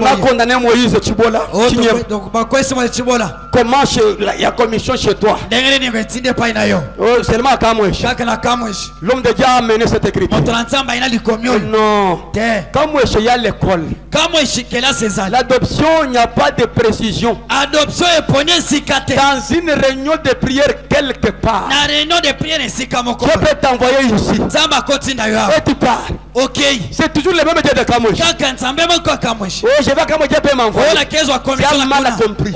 a condamné Moïse Chibola. Comment il y a commission chez toi? Seulement à Kamouche. L'homme de Dieu a amené cette écriture. Non. Kamouche, il y a l'école. L'adoption, il n'y a pas de précision. Dans une réunion de prière quelque part, je peux t'envoyer ici et tu pars. C'est toujours le même Dieu de Kamouche. Oh, je vais à Kamouche, Dieu peut m'envoyer. Tu as mal compris.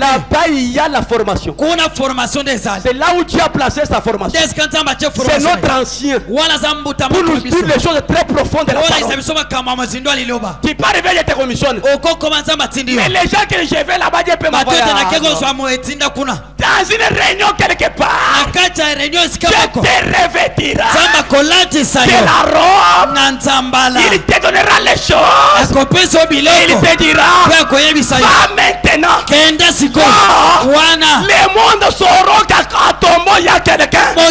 Là-bas, il y a la formation. C'est là où tu as placé sa formation. C'est notre ancien pour nous dire les choses très profondes de la parole. Tu peux arriver, je te commissionne. Mais les gens que je vais là-bas, Dieu peut m'envoyer. Dans une réunion quelque part, je te revêtira de la robe. Il te donnera les choses. Il te dira, va maintenant. Les mondes sauront qu'à ton mot il y a quelqu'un. Ce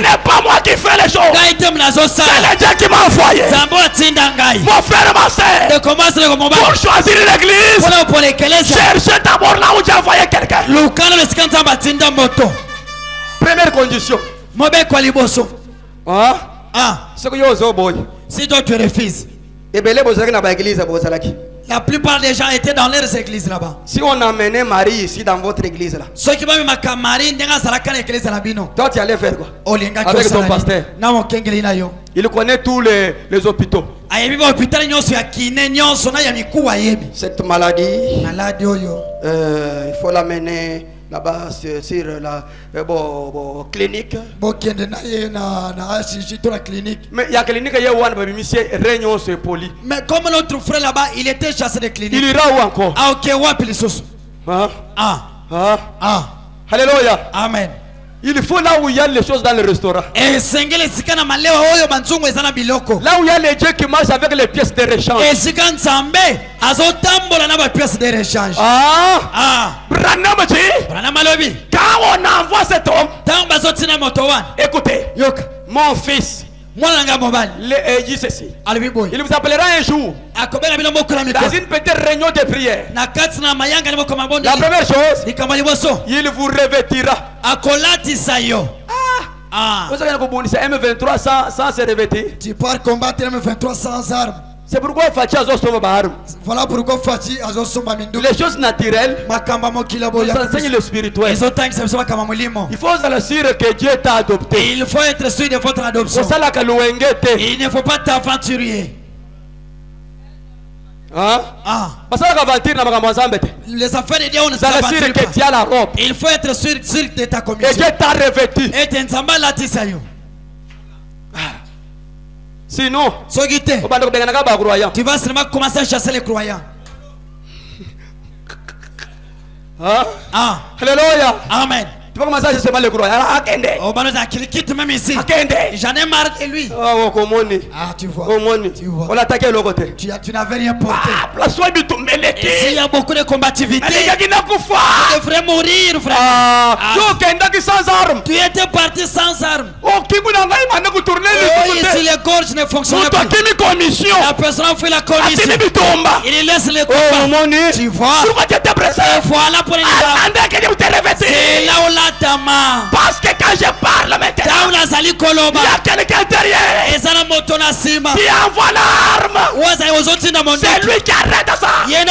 n'est pas moi qui fais les choses. C'est le Dieu qui m'a envoyé. Mon frère, ma soeur, pour choisir l'église, cherchez d'abord là où tu as envoyé quelqu'un. Première condition. Si toi tu refuses, la plupart des gens étaient dans leurs églises là-bas. Si on amenait Marie ici dans votre église là, toi tu allais faire quoi avec ton pasteur? Il connaît tous les hôpitaux. Cette maladie, il faut l'amener là-bas sur la clinique. Mais il y a clinique, il y a one monsieur réunion c'est poli. Mais comme notre frère là-bas, il était chassé de clinique. Il ira où encore? Alléluia. Amen. Il faut là où il y a les choses dans le restaurant. Là où il y a les dieux qui marchent avec les pièces de rechange. Quand on envoie cet homme, écoutez, mon fils, il vous appellera un jour dans une petite réunion de prière. La première chose, il vous revêtira. Vous savez M23 sans se revêtir. Tu pars combattre M23 sans armes. C'est pourquoi Fachi a son arme. Voilà pourquoi Fachi a son mindu. Les choses naturelles nous enseignent le spirituel. Il faut s'assurer que Dieu t'a adopté. Il faut être sûr de votre adoption. Il ne faut pas t'aventurer. Les affaires de Dieu, on ne s'aventure pas. Il faut être sûr de ta commission. Et Dieu t'a revêtu. Sinon, tu vas seulement commencer à chasser les croyants. Alléluia. Amen. Tu vas commencer à chercher mal le gros. Oh, quitte même ici. J'en ai marre de lui. Ah, tu vois. Tu vois. On l'attaquait l'autre côté. Tu n'avais rien porté. Ici, il y a beaucoup de combativité. Tu devrais mourir, frère. Tu étais parti sans armes. Oh, ici, les gorges ne fonctionnent pas. La personne a fait la commission. Il laisse les combats. Tu vois. Voilà pour les gars. C'est là où parce que quand je parle maintenant, il y a quelqu'un derrière qui envoie l'arme. C'est lui qui arrête ça. Tu viens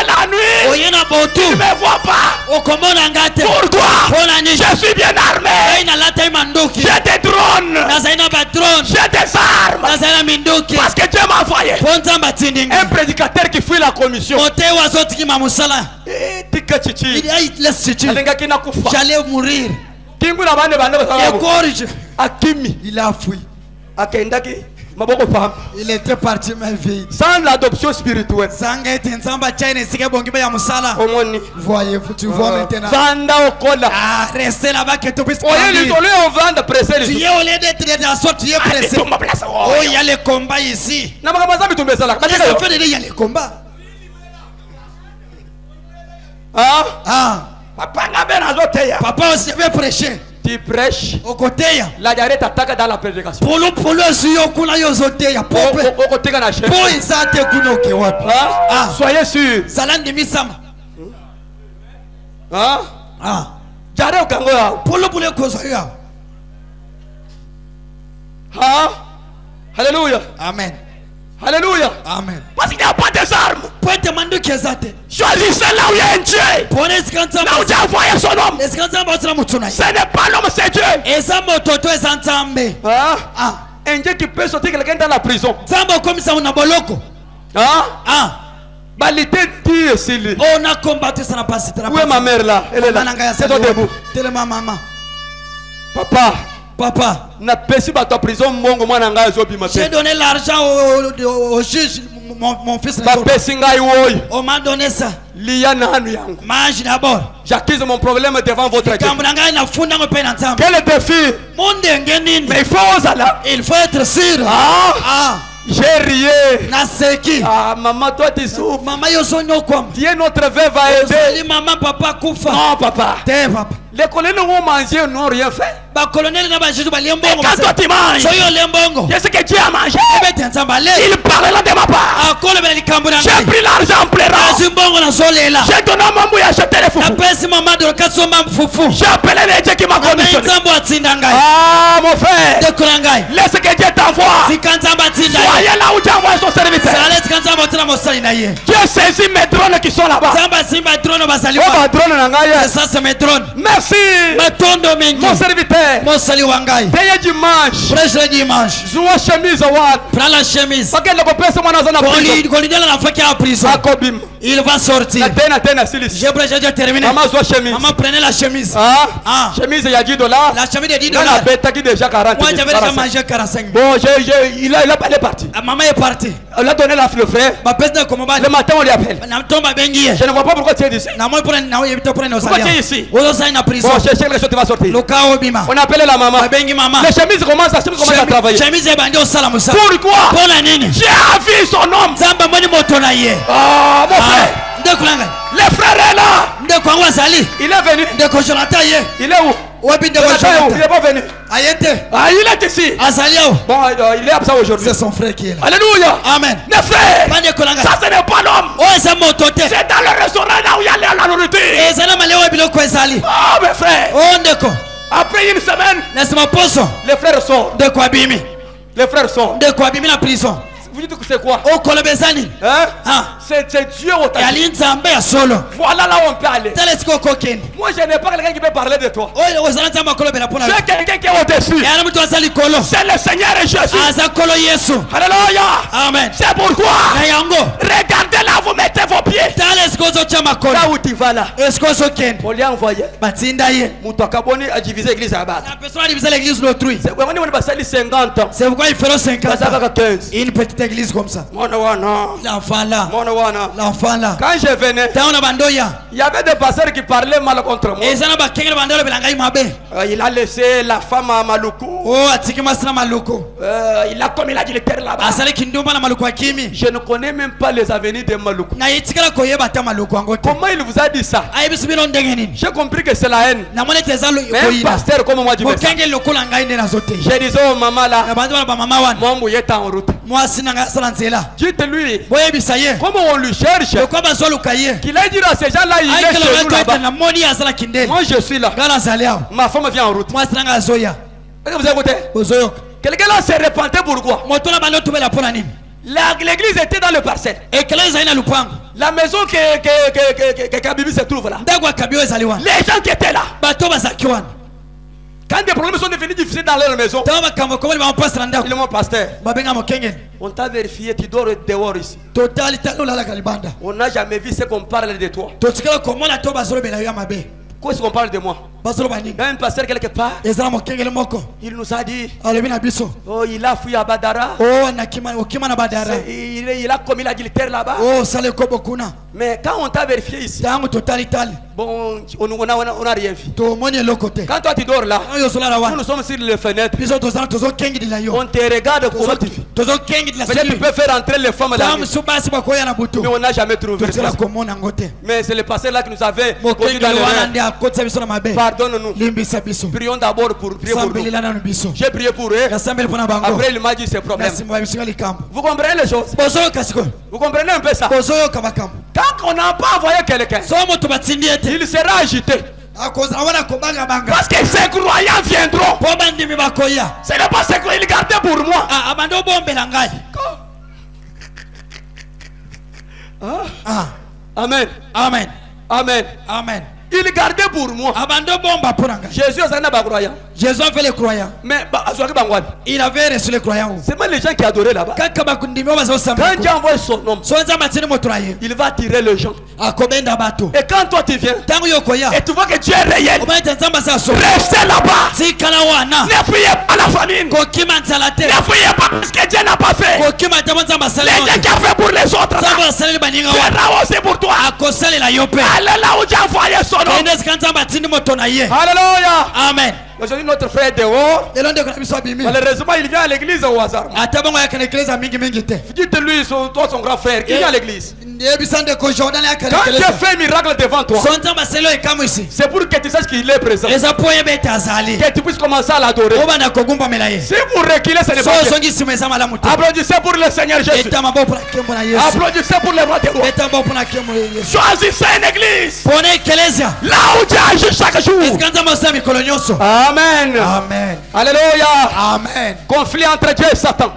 la nuit, il ne me voit pas. Pourquoi? Je suis bien armé. J'ai des drones, j'ai des armes, parce que Dieu m'a envoyé. Un prédicateur qui fuit la commission. J'allais mourir. Il a fui. Il était parti mais vide. Sans l'adoption spirituelle. Voyez, tu vois maintenant. Restez là-bas que tu puisses tu es au lieu d'être dans la sorte, tu es pressé. Oh, il y a les combats ici. Il y a les combats. Papa aussi veut prêcher. Tu prêches. Au côté. La diarrhée t'attaque dans la prédication. Pour soyez sûr. Alléluia. Amen. Alléluia. Amen. Parce qu'il n'y a pas des armes. Choisissez là où il y a un Dieu. Là où Dieu a envoyé son homme. Ce n'est pas l'homme, c'est Dieu. Un Dieu qui peut sortir quelqu'un dans la prison. Balité Dieu s'il. On a combattu, ça n'a pas été. Où est ma mère là? Elle est là. C'est toi debout. Maman. Papa, j'ai donné l'argent au juge, mon fils. On m'a donné ça. Mange d'abord. J'accuse mon problème devant votre Dieu. Quel est le défi? Mais il faut être sûr. J'ai rié. Maman, toi tu souffres. Dieu notre veuve va aider. Maman, papa, non, papa. Les colonels ont mangé, n'ont rien fait. Et quand toi tu manges, je sais que Dieu a mangé. Il parlera de ma part. J'ai pris l'argent en pleurant. J'ai donné à maman et acheté les foufous. J'ai appelé les dieux qui m'a conditionné. Mon frère, laisse que Dieu t'envoie. Soyez là où Dieu envoie son serviteur. Dieu saisit mes drones qui sont là-bas. Ça c'est mes drones. Merci. Mon serviteur. Payez dimanche. Zoua chemise. Prends la chemise. Il va sortir. J'ai déjà terminé. Maman prenez la chemise. Chemise il y a $10. La chemise de $10. Moi j'avais déjà mangé 45. Bon, il est parti. Maman est partie. On a donné le frère. Le matin on lui appelle. Je ne vois pas pourquoi tu es ici. Pourquoi tu es ici? Bon, cherchez quelque chose, tu vas sortir. On a appelé la maman. Les chemises commencent à travailler. Pourquoi? J'ai vu son homme. Mon frère. Le frère est là. Il est venu. Il est où? Il n'est pas venu. Il est ici. Bon, il est absent aujourd'hui. C'est son frère qui est là. Alléluia. Amen. Mes frères, ça ce n'est pas l'homme. C'est dans le restaurant là où il y a la nourriture. Mes frères. Après une semaine, les frères sortent. Les frères sortent. La prison. Vous dites que c'est quoi? C'est Dieu au temps. Voilà là où on peut aller. Moi je n'ai pas quelqu'un qui peut parler de toi. J'ai quelqu'un qui est au-dessus. C'est le Seigneur Jésus. Alléluia. Amen. C'est pourquoi regardez là, vous mettez vos pieds. Là où tu vas là. On lui a envoyé. Moutakaboni a divisé l'église à battre. La personne a divisé l'église d'autrui. C'est vraiment 50 ans. C'est pourquoi ils feront 50 ans. Une petite église comme ça. L'enfant là. L'enfant là. Quand je venais, il y avait des pasteurs qui parlaient mal contre moi. Il a laissé la femme à Maluku. Il a commis l'adultère là-bas. Je ne connais même pas les avenirs de Maluku. Comment il vous a dit ça? J'ai compris que c'est la haine. Mais un pasteur comme moi dit ça. J'ai dit, oh maman là, mon mouillé est en route. Dites-lui, comment on lui cherche, qu'il a dit à ces gens là, il est chez nous là-bas. Moi je suis là. Ma femme vient en route. Est-ce que vous écoutez? Quelqu'un là s'est répandu pourquoi? L'église était dans le parcelle. La maison que Kabibi se trouve là. Les gens qui étaient là. Quand des problèmes sont devenus difficiles dans leur maison, ils m'ont pasteur. On t'a vérifié, tu dors dehors ici. On n'a jamais vu ce qu'on parle de toi. Qu'est-ce qu'on parle de moi? Un pasteur quelque part, il nous a dit, oh, il a fui à Badara. Il a commis l'adultère là-bas. Mais quand on t'a vérifié ici, bon, on n'a rien vu. Quand toi tu dors là, nous sommes sur les fenêtres. On te regarde comment tu fais. Peut-être tu peux faire entrer les femmes là. Mais on n'a jamais trouvé. Mais c'est le pasteur là qui nous avait conduit dans l'erreur. Pardonne-nous. Prions d'abord pour prier pour nous. J'ai prié pour eux. Après il m'a dit ses problèmes. Vous comprenez les choses? Vous comprenez un peu ça? Quand on n'a pas envoyé quelqu'un, il sera agité. Parce que ces croyants viendront. Ce n'est pas ce qu'ils gardaient pour moi. Amen. Amen. Amen. Amen. Il gardait pour moi. Jésus a croyant. Jésus a fait les croyants. Mais il avait reçu les croyants. C'est même les gens qui adoraient là-bas. Quand Dieu envoie son homme, il va tirer les gens. Et quand toi tu viens, et tu vois que Dieu est réel, restez là-bas. Ne fuyez pas la famine. Ne fuyez pas ce que Dieu n'a pas fait. Les gens qui a fait pour les autres fera aussi pour toi. Allez là où Dieu a envoyé son homme. Alléluia. Amen. Aujourd'hui notre frère est dehors. Malheureusement il vient à l'église au hasard. Dites-lui toi son grand frère qui vient à l'église. Quand Dieu fait un miracle devant toi, c'est pour que tu saches qu'il est présent, que tu puisses commencer à l'adorer. Si vous reculez, ce n'est pas Dieu. Applaudissez pour le Seigneur Jésus. Applaudissez pour le roi des rois. Choisissez une église là où Dieu agit chaque jour. Amen. Amen. Alléluia. Amen. Conflit entre Dieu et Satan.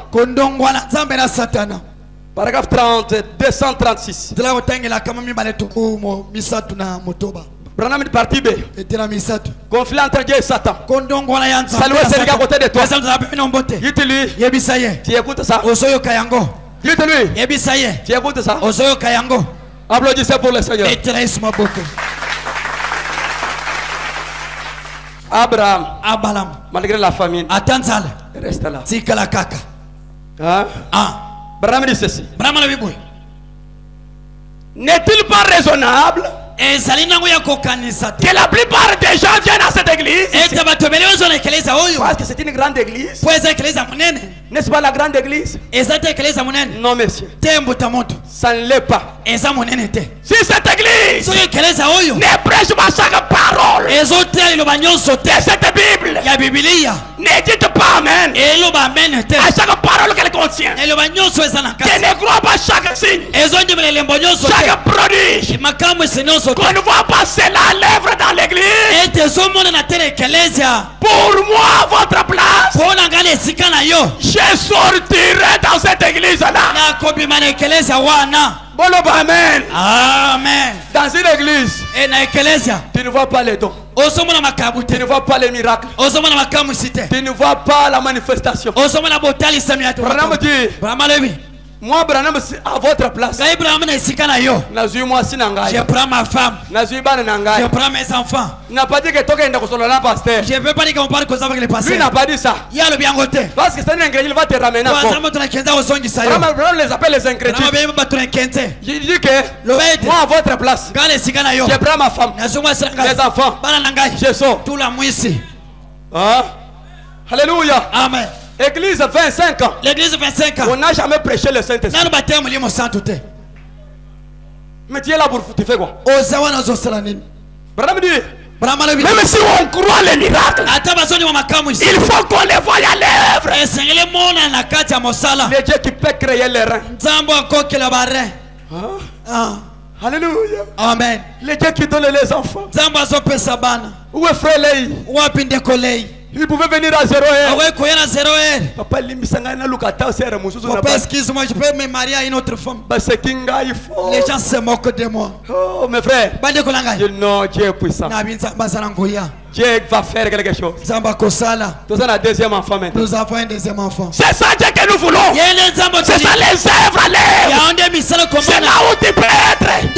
Paragraphe 30, 236. Branham partie B. Conflit entre Dieu et Satan. Salut celui à côté de toi. Dites-lui. Tu écoutes ça. Dites-lui. Tu écoutes ça. Applaudissez pour le Seigneur. Abraham, malgré la famine, reste là. Hein? Abraham dit ceci. N'est-il pas raisonnable que la plupart des gens viennent à cette église? Parce que c'est une grande église. N'est-ce pas la grande église? Non, monsieur. Ça ne l'est pas. Si cette église ne prêche pas chaque parole de cette Bible, ne dites pas Amen à chaque parole qu'elle contient. Que ne croit pas chaque signe, chaque prodige, qu'on ne voit pas cela à l'œuvre dans l'église. Pour moi, votre place, je sortirai dans cette église-là. Amen. Amen. Dans une église, tu ne vois pas les dons. Tu ne vois pas les miracles. Tu ne vois pas la manifestation. Branham dit, Moi, Branham, à votre place. Je prends ma femme. Je prends mes enfants. Il n'a pas dit que toi, tu es pasteur. Je ne veux pas dire qu'on parle comme ça avec les pasteurs. Lui n'a pas dit ça. Il y a le bien côté. Parce que c'est un ingrédient, il va te ramener encore. Branham les appelle les ingrédients. Il dit que moi, à votre place, je prends ma femme, mes enfants, je sors. Hein? Alléluia. Amen. Église 25 ans. L'église 25 ans. On n'a jamais prêché le Saint-Esprit. Mais tu es là pour tu fais quoi? Branham dit, même si on croit les miracles, il faut qu'on les voie à l'œuvre. Les dieux qui peuvent créer les reins. Hein? Alléluia. Amen. Les dieux qui donnent les enfants. Où est frère Lei? Il pouvait venir à 0 heure. Papa, excuse-moi, je peux me marier à une autre femme. Les gens se moquent de moi. Oh, mes frères. Non, Dieu est puissant. Dieu va faire quelque chose. Nous avons un deuxième enfant maintenant. Nous avons un deuxième enfant. C'est ça Dieu que nous voulons. C'est ça les œuvres à l'œuvre. C'est là où tu peux être. Si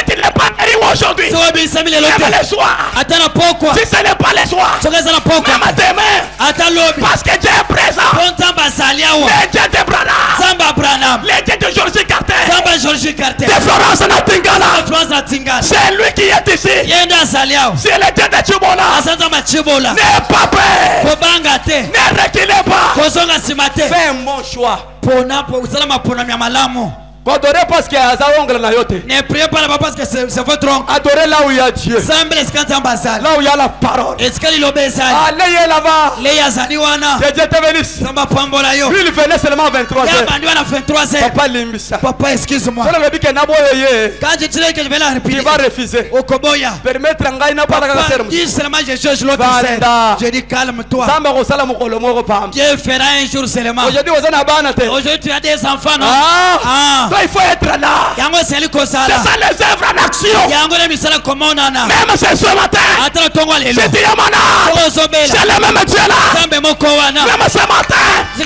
tu n'es pas guéri aujourd'hui, même le soir. Si ce n'est pas le soir, même demain. Parce que Dieu est présent. Les dieux de Branham. Les dieux de Georgie Carter. De Florence Natingala. C'est lui qui est ici. C'est le Dieu de Chibola. N'aie pas peur. Ne reculez pas. Fais un bon choix. Adorez parce qu'il y a un ongle na yote. Ne priez pas là-bas parce que c'est votre oncle. Adorez là où il y a Dieu. Là où il y a la parole. Allez là-bas. Que Dieu te bénisse. Lui il venait seulement à 23h. Papa limbisa. Papa, excuse-moi. Quand je dirais que je vais la répéter, il va refuser. Permettre ngai na pas dis seulement je cherche l'autre scène. Je dis calme-toi. Dieu fera un jour seulement. Aujourd'hui tu as des enfants, non? Il faut être là. C'est ça les œuvres en action. Même ce matin, c'est Diamana. C'est le même Dieu là. Même ce matin, si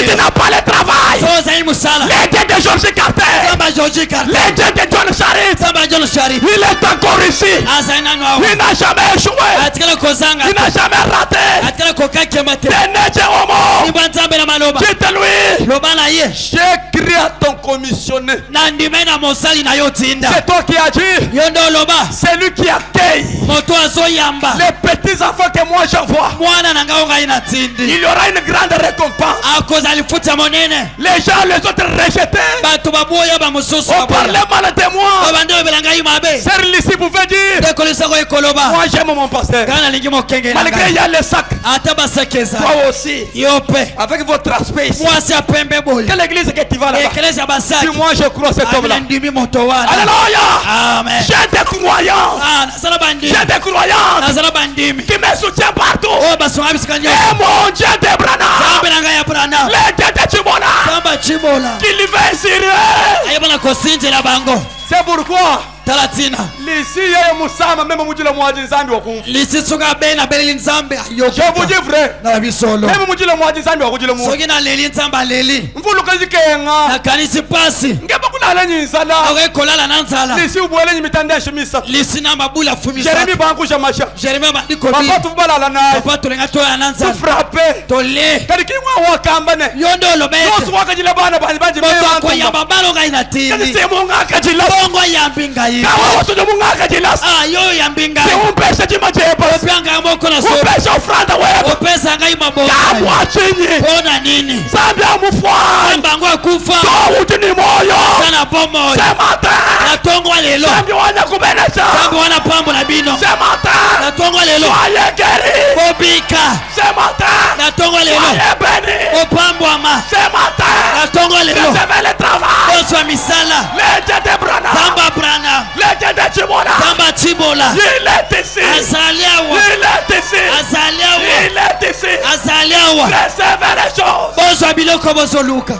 tu n'as pas le travail, les dieux de Georgie Carter, les dieux de John Sharif, il est encore ici. Il n'a jamais échoué. Il n'a jamais raté. Dites-lui, j'ai crié à ton commissionné. C'est toi qui as dit. C'est lui qui accueille les petits enfants que moi j'envoie. Il y aura une grande récompense. Les gens, les autres rejetés, on parlait mal de moi. Sœur Lissi pouvait dire, moi j'aime mon pasteur. Malgré il y a les sacs. Toi aussi, avec votre aspect ici. Quelle église que tu vas là-bas? Si moi je crois cet homme-là. Alléluia. Amen. J'ai des croyants. J'ai des croyants qui me soutiennent partout. Et mon Dieu de Branham, les dieux de Chibola, qui lui veut insinuer. C'est pourquoi Lissi yeye musama même mujile mwaji nzambi wakumfu. Je vous dis vrai. Même mujile mwaji nzambi wakujile mu. Mvulu kazikenga. Ngeba kulala nyinzala. Lissi ubwele nyimitanda ya shimisa. Jeremy bankusha masha. Papa tubalala naye. Tu frappe. Kadiki mwa wakambane. Yosu wakajile bana banji banji. Kadisi munga kajila. Kawa watu munga kajila. Si umpesha jima jepa. Umpesha ufranda wepa. Kamwa chini. Zambi ya mufwa. Toa uti ni moyo. Semata. Zambi wana kubenesha. Semata. Soye geri. Semata. Soye beni. Semata. Recevez le travail. Les dieux de Branham. Les dieux de Chibola. Il est ici. Il est ici. Il est ici. Recevez les choses.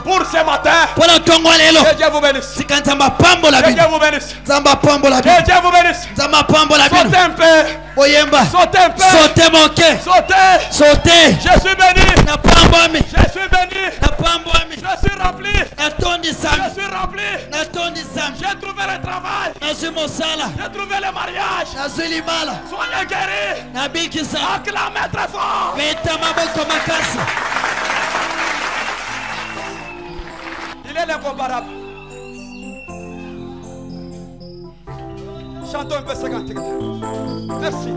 Pour ce matin. Que Dieu vous bénisse. Que Dieu vous bénisse. Que Dieu vous bénisse. Sautez un peu. Sautez un peu. Sautez mon cœur. Sautez. Sautez. Je suis béni. Je suis béni. Je suis béni. Je suis rempli. Je suis rempli. J'ai trouvé le travail. J'ai trouvé le mariage. Soyez guéris. Acclamez très fort. Il est l'incomparable. Chantons un peu 50. Merci.